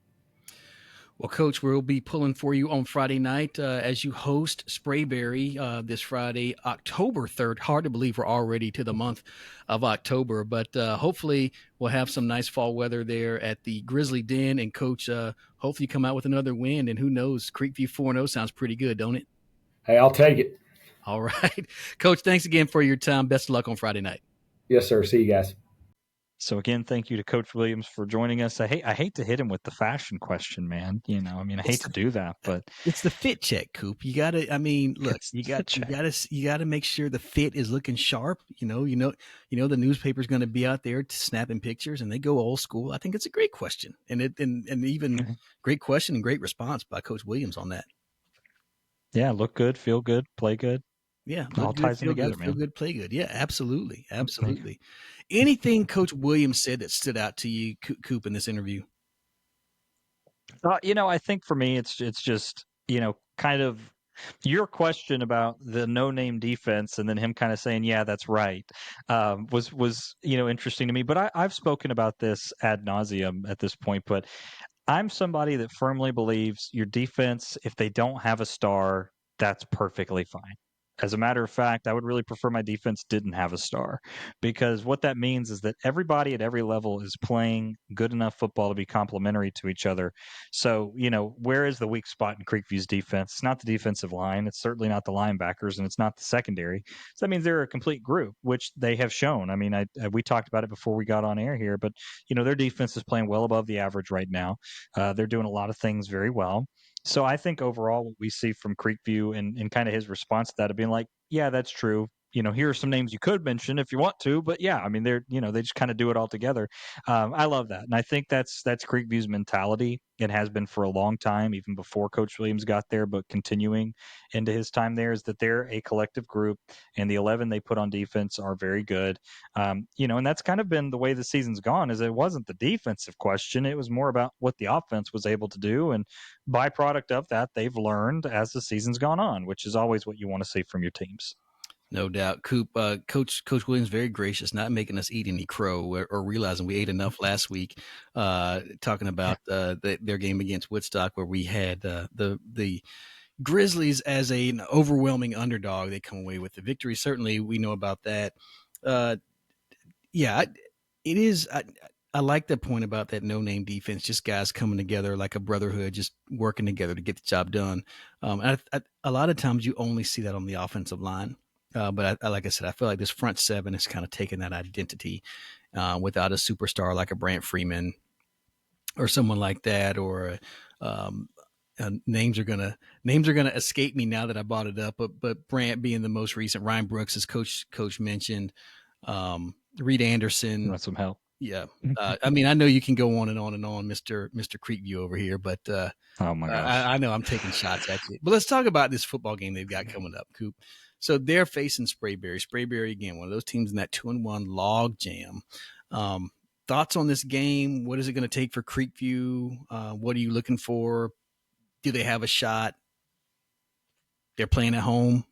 Well, Coach, we'll be pulling for you on Friday night as you host Sprayberry this Friday, October 3rd. Hard to believe we're already to the month of October, but hopefully we'll have some nice fall weather there at the Grizzly Den. And, Coach, hopefully you come out with another win. And who knows, Creekview 4-0 sounds pretty good, don't it? Hey, I'll take it. All right. Coach, thanks again for your time. Best of luck on Friday night. Yes, sir. See you guys. So again, thank you to Coach Williams for joining us. I hate to hit him with the fashion question, man. I hate to do that, but it's the fit check, Coop. You gotta, look, you gotta make sure the fit is looking sharp. The newspaper's going to be out there snapping pictures, and they go old school. I think it's a great question, and even great question and great response by Coach Williams on that. Yeah, look good, feel good, play good. Yeah, all ties in together, man. Feel good, play good. Yeah, absolutely. Anything Coach Williams said that stood out to you, Coop, in this interview? I think for me, it's just kind of your question about the no-name defense, and then him kind of saying, "Yeah, that's right," was interesting to me. But I've spoken about this ad nauseum at this point, but I'm somebody that firmly believes your defense, if they don't have a star, that's perfectly fine. As a matter of fact, I would really prefer my defense didn't have a star, because what that means is that everybody at every level is playing good enough football to be complementary to each other. So, where is the weak spot in Creekview's defense? It's not the defensive line. It's certainly not the linebackers, and it's not the secondary. So that means they're a complete group, which they have shown. I mean, we talked about it before we got on air here, but, their defense is playing well above the average right now. They're doing a lot of things very well. So I think overall what we see from Creekview and kind of his response to that of being like, yeah, that's true. Here are some names you could mention if you want to, but yeah, I mean, they just kind of do it all together. I love that. And I think that's Creekview's mentality. It has been for a long time, even before Coach Williams got there, but continuing into his time there, is that they're a collective group, and the 11 they put on defense are very good. And that's kind of been the way the season's gone, is it wasn't the defensive question. It was more about what the offense was able to do. And byproduct of that, they've learned as the season's gone on, which is always what you want to see from your teams. No doubt. Coop, Coach Williams, very gracious, not making us eat any crow or realizing we ate enough last week, talking about their game against Woodstock, where we had the Grizzlies as an overwhelming underdog. They come away with the victory. Certainly, we know about that. It is. I like the point about that no-name defense, just guys coming together like a brotherhood, just working together to get the job done. A lot of times you only see that on the offensive line. But like I said, I feel like this front seven is kind of taking that identity without a superstar like a Brant Freeman or someone like that, or names are gonna escape me now that I brought it up. But Brant being the most recent, Ryan Brooks, as Coach mentioned, Reed Anderson. You want some help? Yeah. I know you can go on and on and on, Mr. Creekview over here, but oh my gosh, I know I'm taking shots at you. But let's talk about this football game they've got coming up, Coop. So they're facing Sprayberry. Sprayberry, again, one of those teams in that 2-1 log jam. Thoughts on this game? What is it going to take for Creekview? What are you looking for? Do they have a shot? They're playing at home.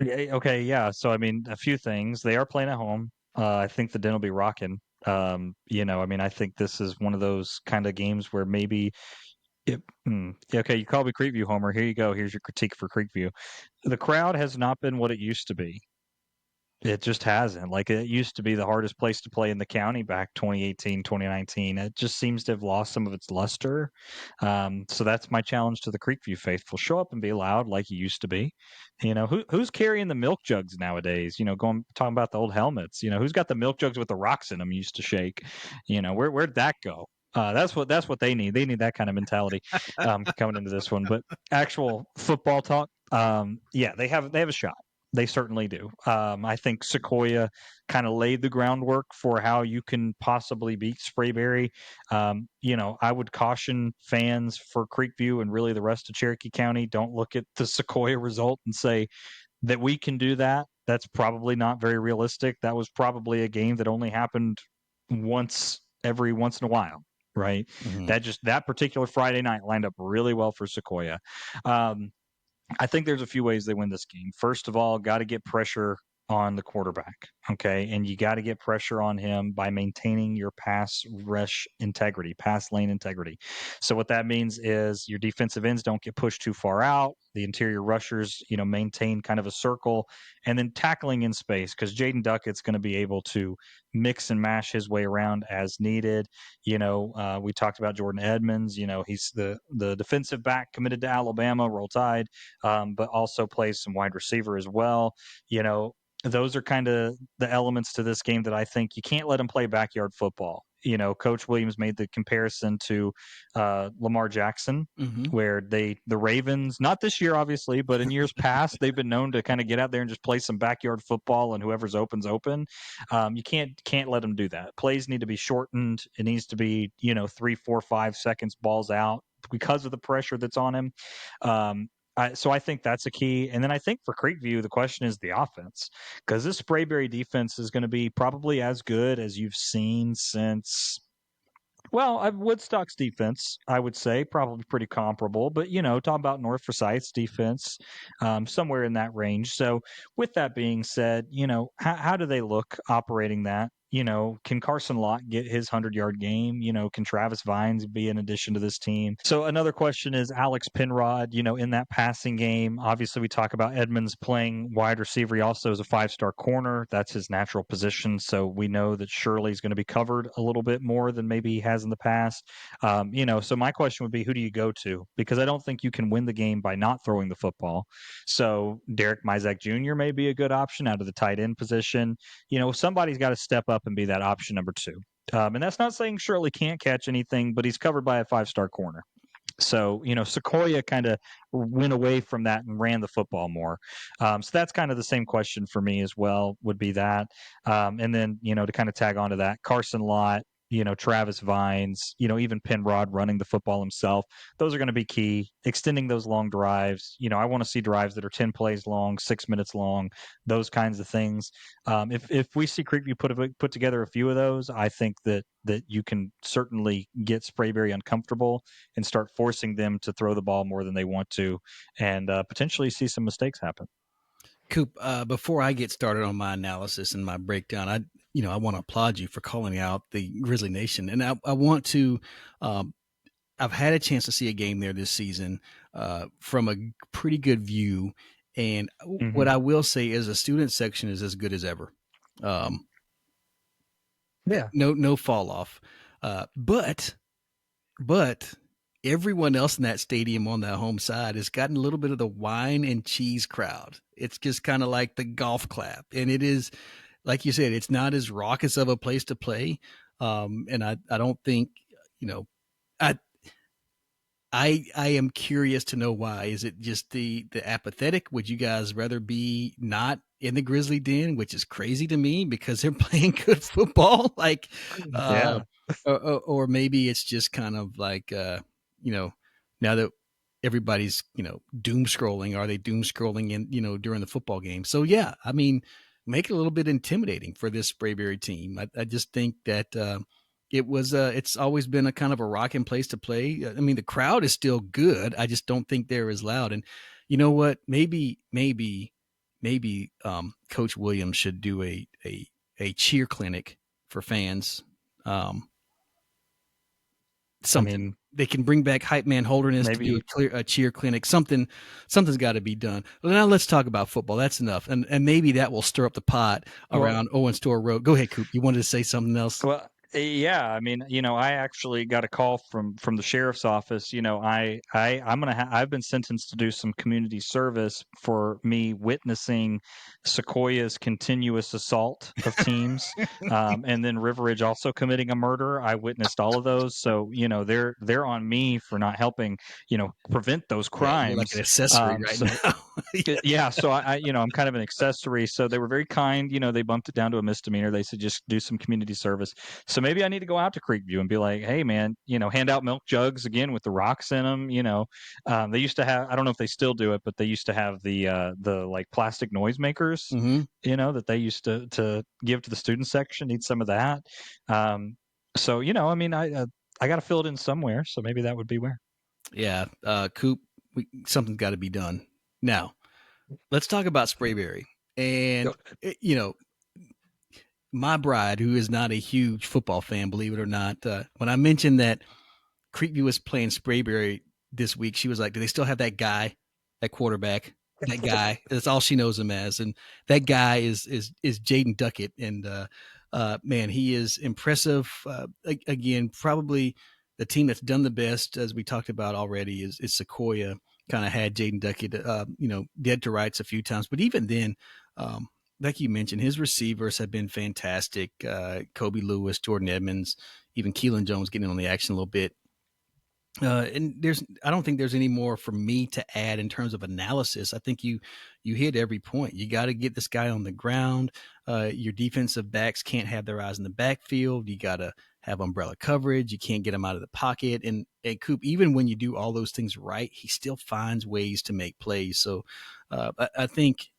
Okay, yeah. So, a few things. They are playing at home. I think the Den will be rocking. I think this is one of those kind of games where maybe Yep. Yeah, okay, you called me Creekview Homer. Here you go. Here's your critique for Creekview. The crowd has not been what it used to be. It just hasn't. Like, it used to be the hardest place to play in the county back 2018, 2019. It just seems to have lost some of its luster. So that's my challenge to the Creekview faithful. Show up and be loud like you used to be. Who's carrying the milk jugs nowadays? Talking about the old helmets. Who's got the milk jugs with the rocks in them used to shake? Where'd that go? That's what they need. They need that kind of mentality coming into this one. But actual football talk, yeah, they have a shot. They certainly do. I think Sequoia kind of laid the groundwork for how you can possibly beat Sprayberry. I would caution fans for Creekview and really the rest of Cherokee County, don't look at the Sequoia result and say that we can do that. That's probably not very realistic. That was probably a game that only happened every once in a while, right? Mm-hmm. That particular Friday night lined up really well for Sequoia. I think there's a few ways they win this game. First of all, got to get pressure on the quarterback, okay? And you got to get pressure on him by maintaining your pass rush integrity, pass lane integrity. So what that means is your defensive ends don't get pushed too far out. The interior rushers, maintain kind of a circle, and then tackling in space because Jaden Duckett's going to be able to mix and mash his way around as needed. We talked about Jordan Edmonds. He's the defensive back committed to Alabama, Roll Tide, but also plays some wide receiver as well. Those are kind of the elements to this game that I think you can't let him play backyard football. Coach Williams made the comparison to Lamar Jackson, Mm-hmm. where the Ravens, not this year obviously, but in years past, they've been known to kind of get out there and just play some backyard football, and whoever's open's open. You can't let them do that. Plays need to be shortened. It needs to be 3, 4, 5 seconds balls out because of the pressure that's on him. So I think that's a key. And then I think for Creekview, the question is the offense, because this Sprayberry defense is going to be probably as good as you've seen since. Well, Woodstock's defense, I would say, probably pretty comparable. But talking about North Forsyth's defense, somewhere in that range. So, with that being said, how do they look operating that? Can Carson Lott get his 100-yard game? Can Travis Vines be an addition to this team? So another question is Alex Penrod, in that passing game. Obviously, we talk about Edmonds playing wide receiver. He also is a 5-star corner. That's his natural position. So we know that Shirley's going to be covered a little bit more than maybe he has in the past. So my question would be, who do you go to? Because I don't think you can win the game by not throwing the football. So Derek Mizek Jr. may be a good option out of the tight end position. Somebody's got to step up and be that option number 2. And that's not saying Shirley can't catch anything, but he's covered by a 5-star corner. So, Sequoia kind of went away from that and ran the football more. So that's kind of the same question for me as well, would be that. And then, to kind of tag onto that, Carson Lott, Travis Vines, even Penrod running the football himself. Those are going to be key. Extending those long drives. I want to see drives that are 10 plays long, 6 minutes long, those kinds of things. If we see Creekview put together a few of those, I think that you can certainly get Sprayberry uncomfortable and start forcing them to throw the ball more than they want to, and potentially see some mistakes happen. Coop, before I get started on my analysis and my breakdown, I want to applaud you for calling out the Grizzly Nation, and I want to. I've had a chance to see a game there this season from a pretty good view, and what I will say is the student section is as good as ever. Yeah. No fall off, but everyone else in that stadium on that home side has gotten a little bit of the wine and cheese crowd. It's just kind of like the golf clap. And it is, like you said, it's not as raucous of a place to play. And I don't think, I, I am curious to know why. Is it just the apathetic? Would you guys rather be not in the Grizzly Den, which is crazy to me because they're playing good football? Like, Yeah. or maybe it's just kind of like, now that everybody's, doom scrolling, are they doom scrolling in, during the football game? So yeah, I mean, make it a little bit intimidating for this Sprayberry team. I just think that, it's always been a kind of a rocking place to play. I mean, the crowd is still good. I just don't think they're as loud. And you know what? Maybe Coach Williams should do a cheer clinic for fans. I something. mean, They can bring back Hype Man Holderness to do maybe. a cheer clinic. Something's got to be done. Well, now let's talk about football. That's enough, and maybe that will stir up the pot Well, around Owen Store Road. Go ahead, Coop. You wanted to say something else? Well, yeah, I mean, I actually got a call from the sheriff's office. I've been sentenced to do some community service for me witnessing Sequoia's continuous assault of teams, and then River Ridge also committing a murder. I witnessed all of those, so they're on me for not helping, prevent those Yeah, you're like an crimes. accessory right So now. yeah, so I'm kind of an accessory. So they were very kind. They bumped it down to a misdemeanor. They said just do some community service. So maybe I need to go out to Creekview and be like, hey man, hand out milk jugs again with the rocks in them. They used to have. I don't know if they still do it, but they used to have the like plastic noisemakers. Mm-hmm. That they used to give to the student section. Need some of that. So I got to fill it in somewhere. So maybe that would be where. Yeah, Coop, something's got to be done. Now, let's talk about Sprayberry. And, my bride, who is not a huge football fan, believe it or not, when I mentioned that Creekview was playing Sprayberry this week, she was like, do they still have that guy, that quarterback? That guy. That's all she knows him as. And that guy is Jaden Duckett. And man, he is impressive. Again, probably the team that's done the best, as we talked about already, is Sequoia. Kind of had Jaden Duckett, dead to rights a few times. But even then, like you mentioned, his receivers have been fantastic. Kobe Lewis, Jordan Edmonds, even Keelan Jones getting on the action a little bit. And I don't think there's any more for me to add in terms of analysis. I think you hit every point. You got to get this guy on the ground. Your defensive backs can't have their eyes in the backfield. You got to have umbrella coverage. You can't get him out of the pocket. And Coop, even when you do all those things right, he still finds ways to make plays. So I think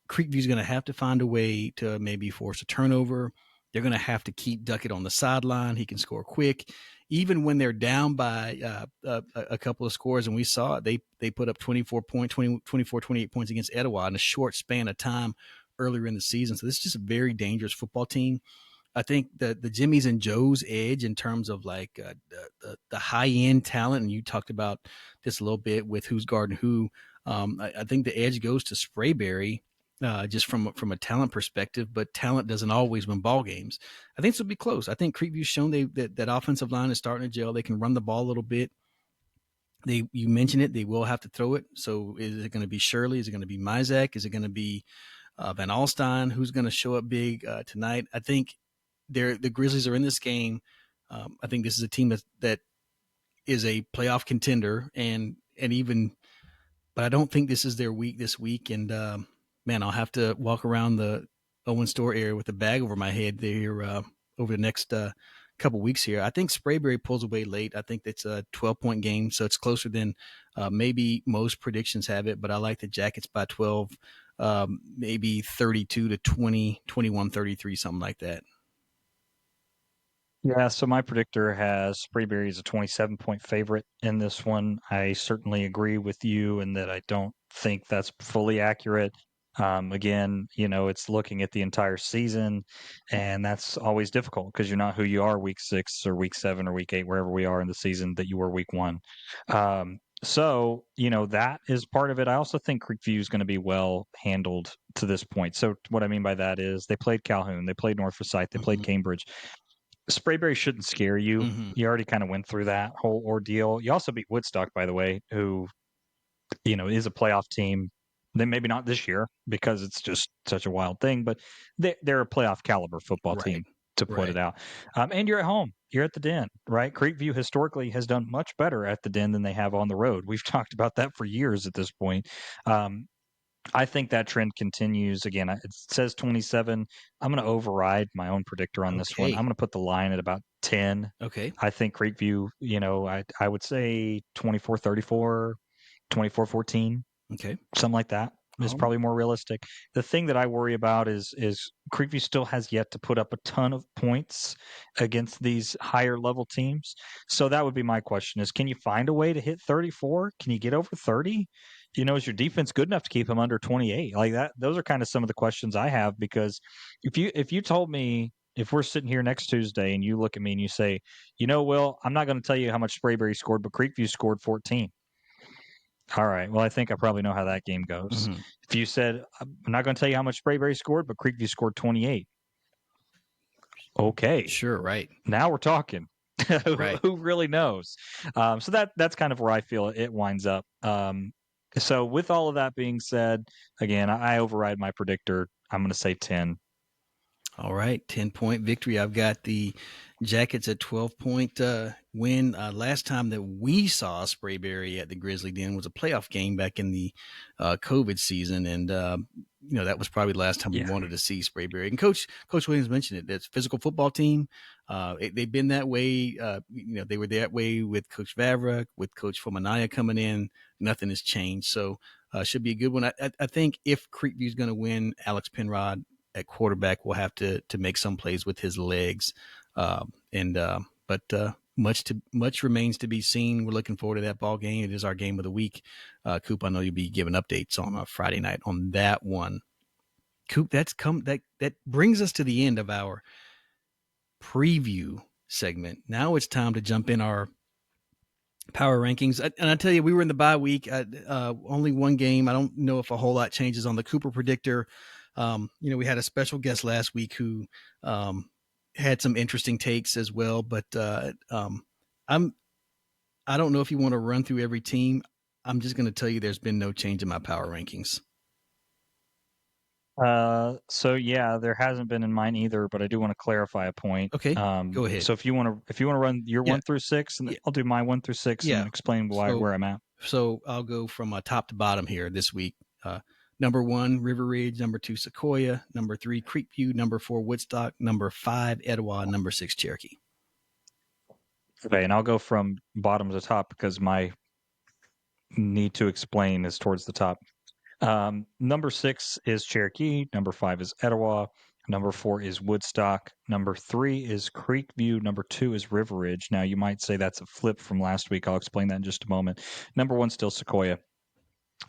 Creekview's going to have to find a way to maybe force a turnover. They're going to have to keep Duckett on the sideline. He can score quick. Even when they're down by a couple of scores, and we saw it, they put up 24, 28 points against Etowah in a short span of time earlier in the season. So this is just a very dangerous football team. I think the Jimmy's and Joe's edge in terms of like the high end talent, and you talked about this a little bit with who's guarding who. I think the edge goes to Sprayberry. Just from a talent perspective, but talent doesn't always win ball games. I think this will be close. I think Creekview's shown that offensive line is starting to gel. They can run the ball a little bit. You mentioned it. They will have to throw it. So is it going to be Shirley? Is it going to be Mizek? Is it going to be Van Alstyne? Who's going to show up big tonight? I think the Grizzlies are in this game. I think this is a team that is a playoff contender, and even, but I don't think this is their week this week. And man, I'll have to walk around the Owen Store area with a bag over my head there over the next couple weeks here. I think Sprayberry pulls away late. I think it's a 12-point game, so it's closer than maybe most predictions have it, but I like the Jackets by 12, maybe 32 to 20, 21-33, something like that. Yeah, so my predictor has Sprayberry as a 27-point favorite in this one. I certainly agree with you in that I don't think that's fully accurate. Again, it's looking at the entire season, and that's always difficult because you're not who you are week 6 or week 7 or week 8, wherever we are in the season that you were week 1. So, that is part of it. I also think Creekview is going to be well handled to this point. So what I mean by that is they played Calhoun, they played North Forsyth, they played Cambridge. Sprayberry shouldn't scare you. Mm-hmm. You already kind of went through that whole ordeal. You also beat Woodstock, by the way, who, is a playoff team. Then maybe not this year because it's just such a wild thing, but they're a playoff caliber football Right. team, to put Right. it out. And you're at home. You're at the Den, right? Creekview historically has done much better at the Den than they have on the road. We've talked about that for years at this point. I think that trend continues. Again, it says 27. I'm going to override my own predictor on this one. I'm Okay. going to put the line at about 10. Okay. I think Creekview, I would say 24-34, 24-14, Okay. something like that is probably more realistic. The thing that I worry about is Creekview still has yet to put up a ton of points against these higher level teams. So that would be my question: is can you find a way to hit 34? Can you get over 30? Is your defense good enough to keep them under 28? Like that, those are kind of some of the questions I have, because if you told me, if we're sitting here next Tuesday and you look at me and you say, Will, I'm not going to tell you how much Sprayberry scored, but Creekview scored 14. All right. Well, I think I probably know how that game goes. Mhm. If you said, I'm not going to tell you how much Sprayberry scored, but Creekview scored 28. Okay. Sure, right. Now we're talking. Right. Who really knows? So that's kind of where I feel it winds up. So with all of that being said, again, I override my predictor. I'm going to say 10. All right, 10-point victory. I've got the Jackets at 12-point win. Last time that we saw Sprayberry at the Grizzly Den was a playoff game back in the COVID season, and that was probably the last time we Yeah. wanted to see Sprayberry. And Coach Williams mentioned it. It's a physical football team. They've been that way. They were that way with Coach Vavra, with Coach Fomanaya coming in. Nothing has changed, so should be a good one. I think if Creekview is going to win, Alex Penrod at quarterback will have to make some plays with his legs, but much remains to be seen. We're looking forward to that ball game. It is our game of the week. Coop, I know you'll be giving updates on a Friday night on that one. Coop, that brings us to the end of our preview segment. Now it's time to jump in our power rankings. And I tell you, we were in the bye week. Only one game. I don't know if a whole lot changes on the Cooper predictor. We had a special guest last week who had some interesting takes as well, but I don't know if you want to run through every team. I'm just going to tell you there's been no change in my power rankings. So yeah, there hasn't been in mine either, but I do want to clarify a point. Okay, go ahead. So if you want to run your 1 through 6, and I'll do my 1 through 6 and explain where I'm at. So I'll go from top to bottom here this week. Number 1, River Ridge. Number 2, Sequoia. Number 3, Creekview. Number 4, Woodstock. Number 5, Etowah. Number 6, Cherokee. Okay, and I'll go from bottom to top because my need to explain is towards the top. Number 6 is Cherokee. Number 5 is Etowah. Number 4 is Woodstock. Number 3 is Creekview. Number 2 is River Ridge. Now, you might say that's a flip from last week. I'll explain that in just a moment. Number 1 still Sequoia.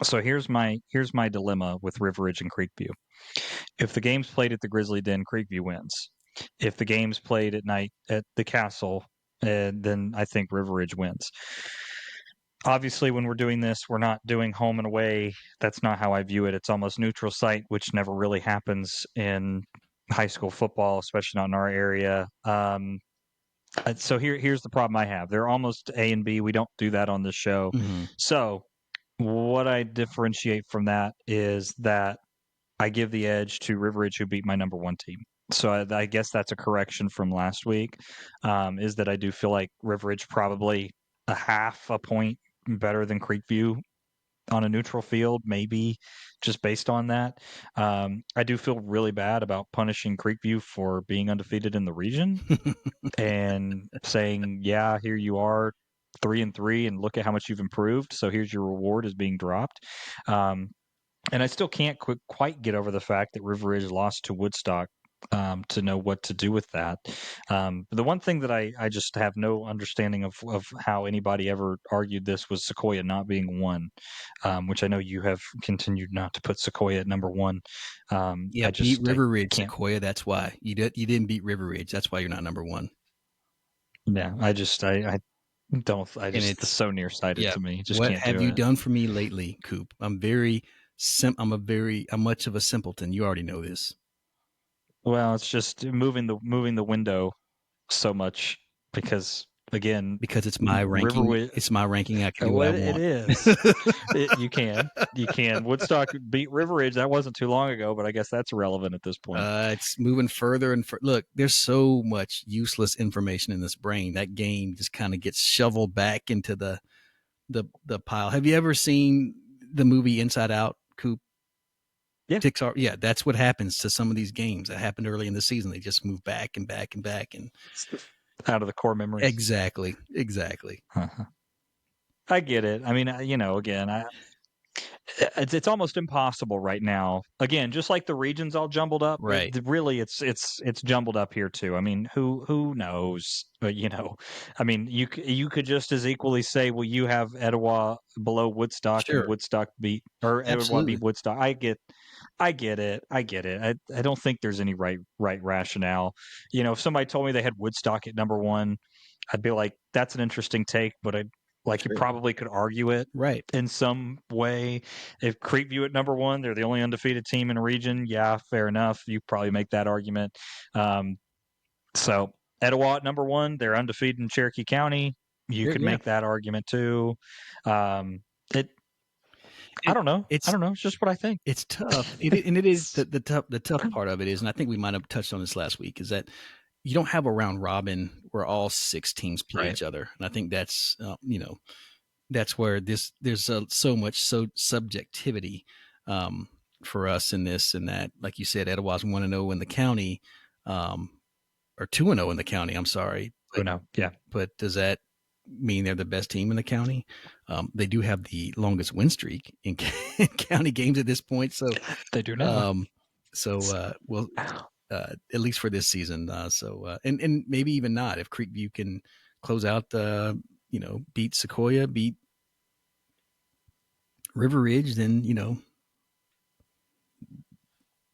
So here's my dilemma with River Ridge and Creekview. If the game's played at the Grizzly Den, Creekview wins. If the game's played at night at the Castle, then I think River Ridge wins. Obviously, when we're doing this, we're not doing home and away. That's not how I view it. It's almost neutral site, which never really happens in high school football, especially not in our area. So here's the problem I have. They're almost A and B. We don't do that on this show. Mm-hmm. So what I differentiate from that is that I give the edge to River Ridge, who beat my number 1 team. So I guess that's a correction from last week, is that I do feel like River Ridge probably a half a point better than Creekview on a neutral field, maybe just based on that. I do feel really bad about punishing Creekview for being undefeated in the region and saying, yeah, here you are 3-3 and look at how much you've improved. So here's your reward is being dropped. And I still can't quite get over the fact that River Ridge lost to Woodstock to know what to do with that. The one thing that I just have no understanding of how anybody ever argued this was Sequoia not being 1, which I know you have continued not to put Sequoia at number 1. I beat River Ridge, Sequoia. That's why you didn't beat River Ridge. That's why you're not number 1. Yeah, I don't. It's so nearsighted to me. Just what can't do it. What have you done for me lately, Coop? I'm much of a simpleton. You already know this. Well, it's just moving the window so much because it's my ranking. It's my ranking. I can do what I want. It is. You can. Woodstock beat River Ridge. That wasn't too long ago, but I guess that's irrelevant at this point. It's moving further and look. There's so much useless information in this brain. That game just kind of gets shoveled back into the pile. Have you ever seen the movie Inside Out, Coop? Yeah. Pixar. Yeah, that's what happens to some of these games. That happened early in the season. They just move back and back and back and out of the core memories. Exactly. Uh-huh. I get it. I mean, again, it's almost impossible right now. Again, just like the region's all jumbled up, right? Really, it's jumbled up here too. I mean, who knows? But I mean, you could just as equally say, well, you have Etowah below Woodstock, Sure. and Woodstock beat Etowah beat Woodstock. I get. I get it. I get it. I don't think there's any right rationale. If somebody told me they had Woodstock at number one, I'd be like, that's an interesting take, but you Sure. probably could argue it Right. in some way. If Creekview at number one, they're the only undefeated team in a region. Yeah, fair enough. You probably make that argument. Um, so Etowah at number one, they're undefeated in Cherokee County. You Sure, could yeah. make that argument too. Um, it. I It, don't know. I it's don't know. It's just what I think. it's tough. And it is the tough part of it is, and I think we might have touched on this last week, is that you don't have a round robin where all 6 teams play Right. each other, and I think that's that's where there's so much subjectivity um, for us in this and that. Like you said, Etowah's 1-0 in the county, or 2-0 in the county. I'm sorry, Who knows? Yeah. but does that mean they're the best team in the county? They do have the longest win streak in county games at this point. So, They do now. um, we'll at least for this season. And maybe even not if Creekview can close out beat Sequoia, beat River Ridge, then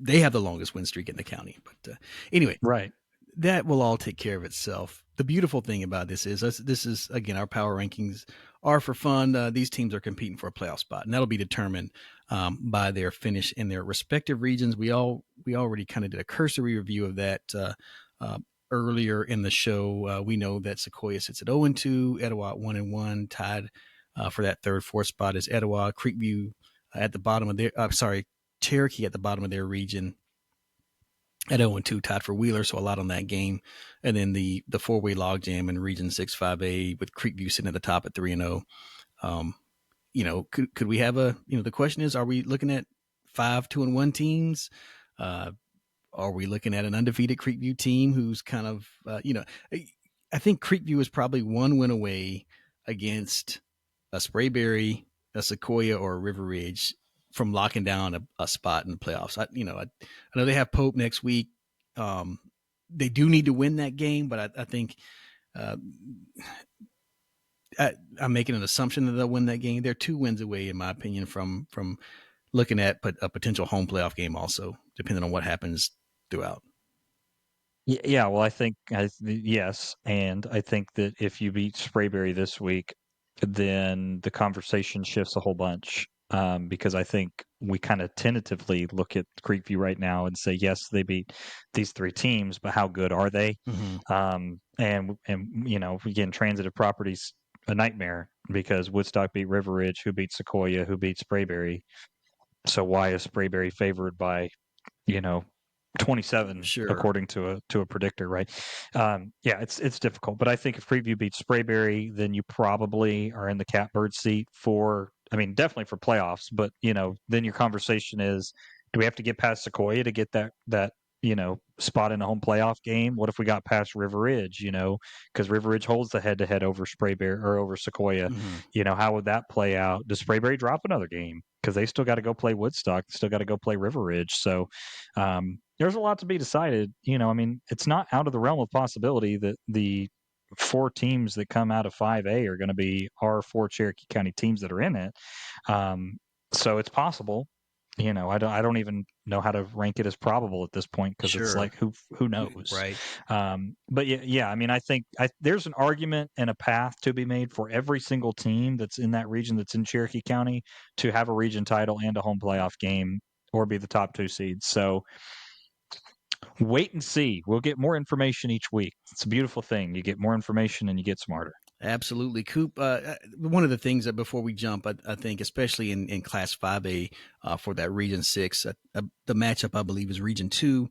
they have the longest win streak in the county. But anyway, Right. that will all take care of itself. The beautiful thing about this is again, our power rankings are for fun. These teams are competing for a playoff spot, and that'll be determined by their finish in their respective regions. We already kind of did a cursory review of that earlier in the show. We know that Sequoia sits at 0-2, Etowah at 1-1, tied for that third, fourth spot is Etowah. Creekview at the bottom of their, Cherokee at the bottom of their region at 0-2, tied for Wheeler, so a lot on that game. And then the four-way logjam in Region 6-5A with Creekview sitting at the top at 3-0. Could we have the question is, are we looking at 5 2-1 teams? Are we looking at an undefeated Creekview team who's kind of, I think Creekview is probably one win away against a Sprayberry, a Sequoia, or a River Ridge from locking down a spot in the playoffs. I know they have Pope next week. They do need to win that game, but I think I'm making an assumption that they'll win that game. They're 2 wins away, in my opinion, from looking at a potential home playoff game also, depending on what happens throughout. Yeah, well, yes, and I think that if you beat Sprayberry this week, then the conversation shifts a whole bunch. Because I think we kind of tentatively look at Creekview right now and say, yes, they beat these 3 teams, but how good are they? Mm-hmm. And again, transitive properties a nightmare because Woodstock beat River Ridge, who beat Sequoia, who beat Sprayberry. So why is Sprayberry favored by 27 Sure. according to a predictor, right? Yeah, it's difficult, but I think if Preview beats Sprayberry, then you probably are in the catbird seat for, I mean, definitely for playoffs. But then your conversation is, do we have to get past Sequoia to get that spot in a home playoff game? What if we got past River Ridge? Because River Ridge holds the head-to-head over Sprayberry or over Sequoia. Mm-hmm. How would that play out? Does Sprayberry drop another game? Because they still got to go play Woodstock, still got to go play River Ridge. So there's a lot to be decided. I mean, it's not out of the realm of possibility that the 4 teams that come out of 5A are going to be our 4 Cherokee County teams that are in it. So it's possible. I don't even know how to rank it as probable at this point because it's Sure. like who knows, Right. But yeah. I mean, I think there's an argument and a path to be made for every single team that's in that region that's in Cherokee County to have a region title and a home playoff game or be the top 2 seeds. So wait and see. We'll get more information each week. It's a beautiful thing. You get more information and you get smarter. Absolutely, Coop. One of the things that before we jump, I think, especially in Class 5A for that Region 6, the matchup I believe is Region 2.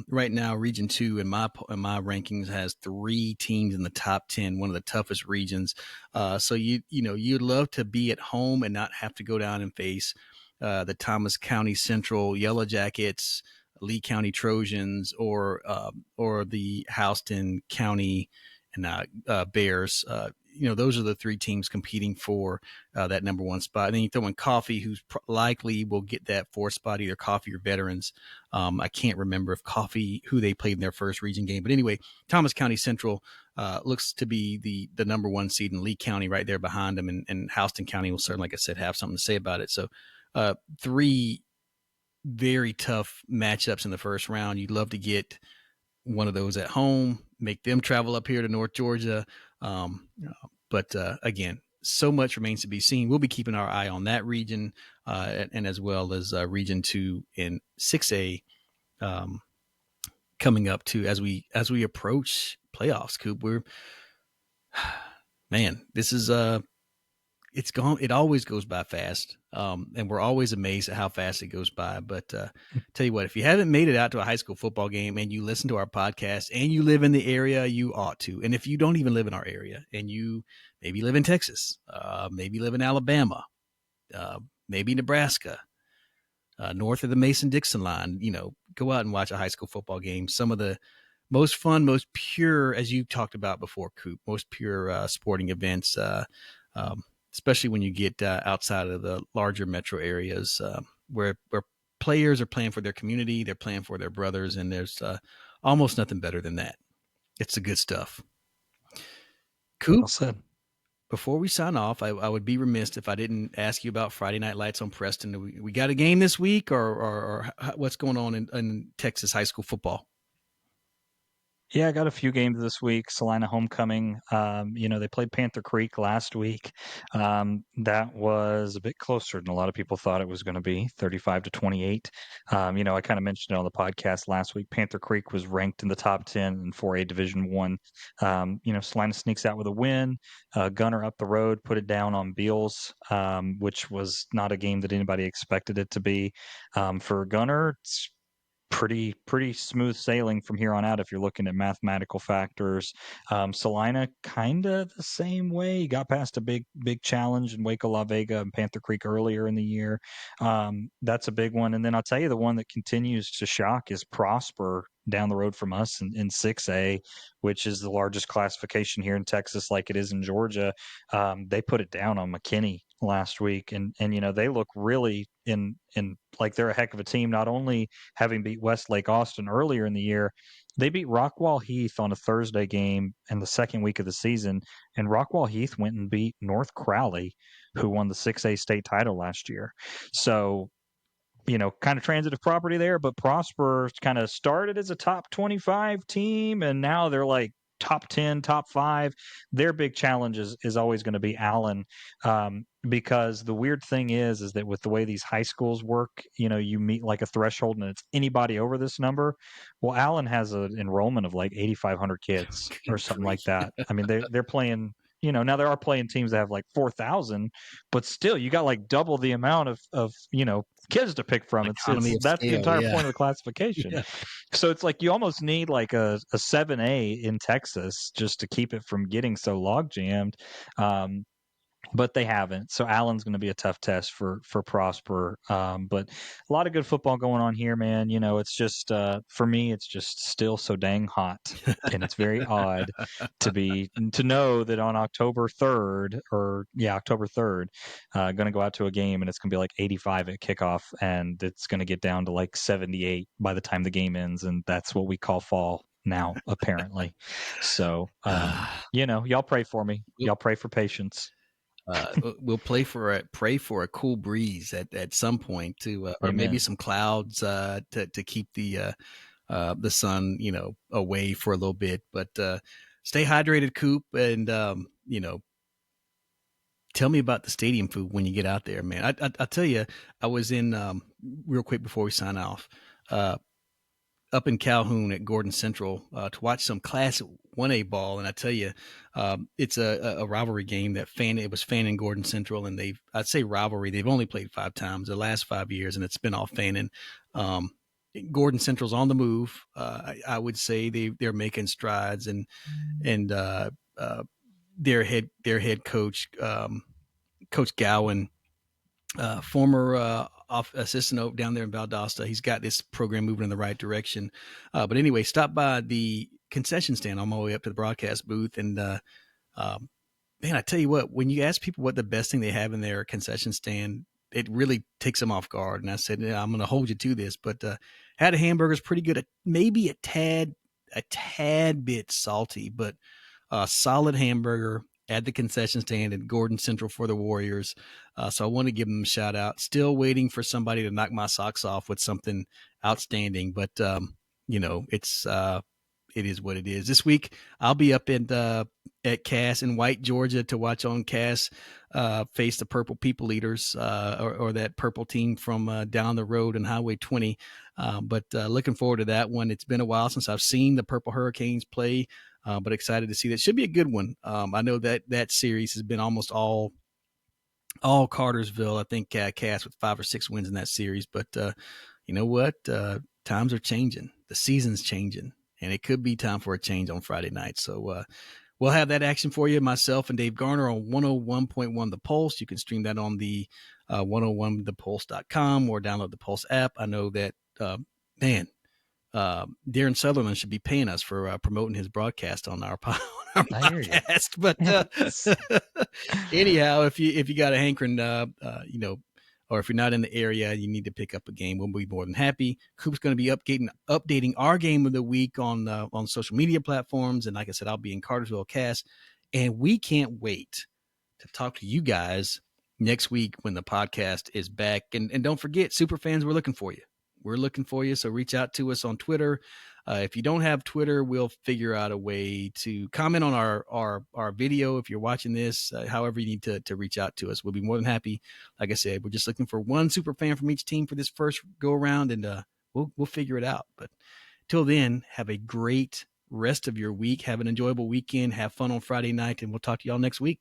Right now, Region 2 in my rankings has 3 teams in the top 10, one of the toughest regions. So you'd love to be at home and not have to go down and face the Thomas County Central Yellow Jackets, Lee County Trojans, or the Houston County and Bears. Those are the 3 teams competing for that number 1 spot. And then you throw in Coffee, who's likely will get that 4th spot, either Coffee or Veterans. I can't remember if Coffee, who they played in their first region game. But anyway, Thomas County Central looks to be the number 1 seed, in Lee County right there behind them. And Houston County will certainly, like I said, have something to say about it. So 3 very tough matchups in the first round. You'd love to get one of those at home, make them travel up here to North Georgia. But again, so much remains to be seen. We'll be keeping our eye on that region, and as well as Region 2 in 6A, coming up to as we approach playoffs. Coop, this is it's gone. It always goes by fast, and we're always amazed at how fast it goes by. But tell you what, if you haven't made it out to a high school football game and you listen to our podcast and you live in the area, you ought to. And if you don't even live in our area and you maybe live in Texas, maybe live in Alabama, maybe Nebraska, north of the Mason-Dixon line, go out and watch a high school football game. Some of the most fun, most pure, as you talked about before, Coop, most pure sporting events. Especially when you get outside of the larger metro areas, where players are playing for their community, they're playing for their brothers, and there's almost nothing better than that. It's the good stuff. Coop, Well said. before we sign off, I would be remiss if I didn't ask you about Friday Night Lights on Preston. We got a game this week, or what's going on in Texas high school football? Yeah, I got a few games this week. Salina homecoming. They played Panther Creek last week. That was a bit closer than a lot of people thought it was going to be, 35-28. I kind of mentioned it on the podcast last week. Panther Creek was ranked in the top 10 in 4A Division One. Salina sneaks out with a win. Gunner up the road, put it down on Beals, which was not a game that anybody expected it to be. For Gunner, it's pretty smooth sailing from here on out if you're looking at mathematical factors. Salina kind of the same way. Got past a big challenge in Waco La Vega and Panther Creek earlier in the year. That's a big one. And then I'll tell you the one that continues to shock is Prosper down the road from us in 6A, which is the largest classification here in Texas, like it is in Georgia. They put it down on McKinney last week, and they look really in like they're a heck of a team. Not only having beat Westlake Austin earlier in the year, they beat Rockwall Heath on a Thursday game in the second week of the season, and Rockwall Heath went and beat North Crowley, who won the 6A state title last year. So kind of transitive property there, but Prosper kind of started as a top 25 team, and now they're like top 10, top 5. Their big challenge is always going to be Allen, because the weird thing is that with the way these high schools work, you meet like a threshold and it's anybody over this number. Well, Allen has an enrollment of like 8,500 kids or something like that. I mean, they're playing. Now there are playing teams that have like 4,000, but still, you got like double the amount of kids to pick from. Economy of That's the scale, entire yeah. point of the classification. Yeah. So it's like you almost need like a 7A in Texas just to keep it from getting so log jammed. But they haven't. So Allen's going to be a tough test for Prosper. But a lot of good football going on here, man. It's just for me, it's just still so dang hot, and it's very odd to know that on October 3rd, going to go out to a game and it's going to be like 85 at kickoff, and it's going to get down to like 78 by the time the game ends, and that's what we call fall now, apparently. So y'all pray for me. Y'all pray for patience. We'll pray for a cool breeze at some point to, or maybe Amen. some clouds to keep the sun away for a little bit. But stay hydrated, Coop, and tell me about the stadium food when you get out there, man. I'll tell you, I was in real quick before we sign off. Up in Calhoun at Gordon Central to watch some Class 1A ball, and I tell you, it's a rivalry game that it was Fannin Gordon Central, and I'd say rivalry. They've only played 5 times the last 5 years, and it's been all Fannin. Gordon Central's on the move. I would say they're making strides, and their head coach, Coach Gowan, former assistant down there in Valdosta. He's got this program moving in the right direction. But anyway, stop by the concession stand on my way up to the broadcast booth. And man, I tell you what, when you ask people what the best thing they have in their concession stand, it really takes them off guard. And I said, I'm going to hold you to this, but had a hamburger's pretty good. Maybe a tad bit salty, but a solid hamburger at the concession stand at Gordon Central for the Warriors. So I want to give them a shout out. Still waiting for somebody to knock my socks off with something outstanding, but it is what it is. This week I'll be up at Cass in White, Georgia, to watch on Cass face the Purple People Eaters or that purple team from down the road on Highway 20. But looking forward to that one. It's been a while since I've seen the Purple Hurricanes play, but excited to see that. Should be a good one. I know that series has been almost all Cartersville. I think Cass with 5 or 6 wins in that series. But you know what? Times are changing. The season's changing. And it could be time for a change on Friday night. So we'll have that action for you, myself and Dave Garner, on 101.1 The Pulse. You can stream that on the 101thepulse.com or download the Pulse app. I know that, Darren Sutherland should be paying us for promoting his broadcast on our podcast. But anyhow, if you got a hankering, or if you're not in the area, you need to pick up a game, we'll be more than happy. Coop's going to be updating our game of the week on social media platforms. And like I said, I'll be in Cartersville, Cass. And we can't wait to talk to you guys next week when the podcast is back. And don't forget, super fans, we're looking for you. We're looking for you. So reach out to us on Twitter. If you don't have Twitter, we'll figure out a way to comment on our video. If you're watching this, however you need to reach out to us, we'll be more than happy. Like I said, we're just looking for one super fan from each team for this first go around, and we'll figure it out. But till then, have a great rest of your week. Have an enjoyable weekend. Have fun on Friday night, and we'll talk to y'all next week.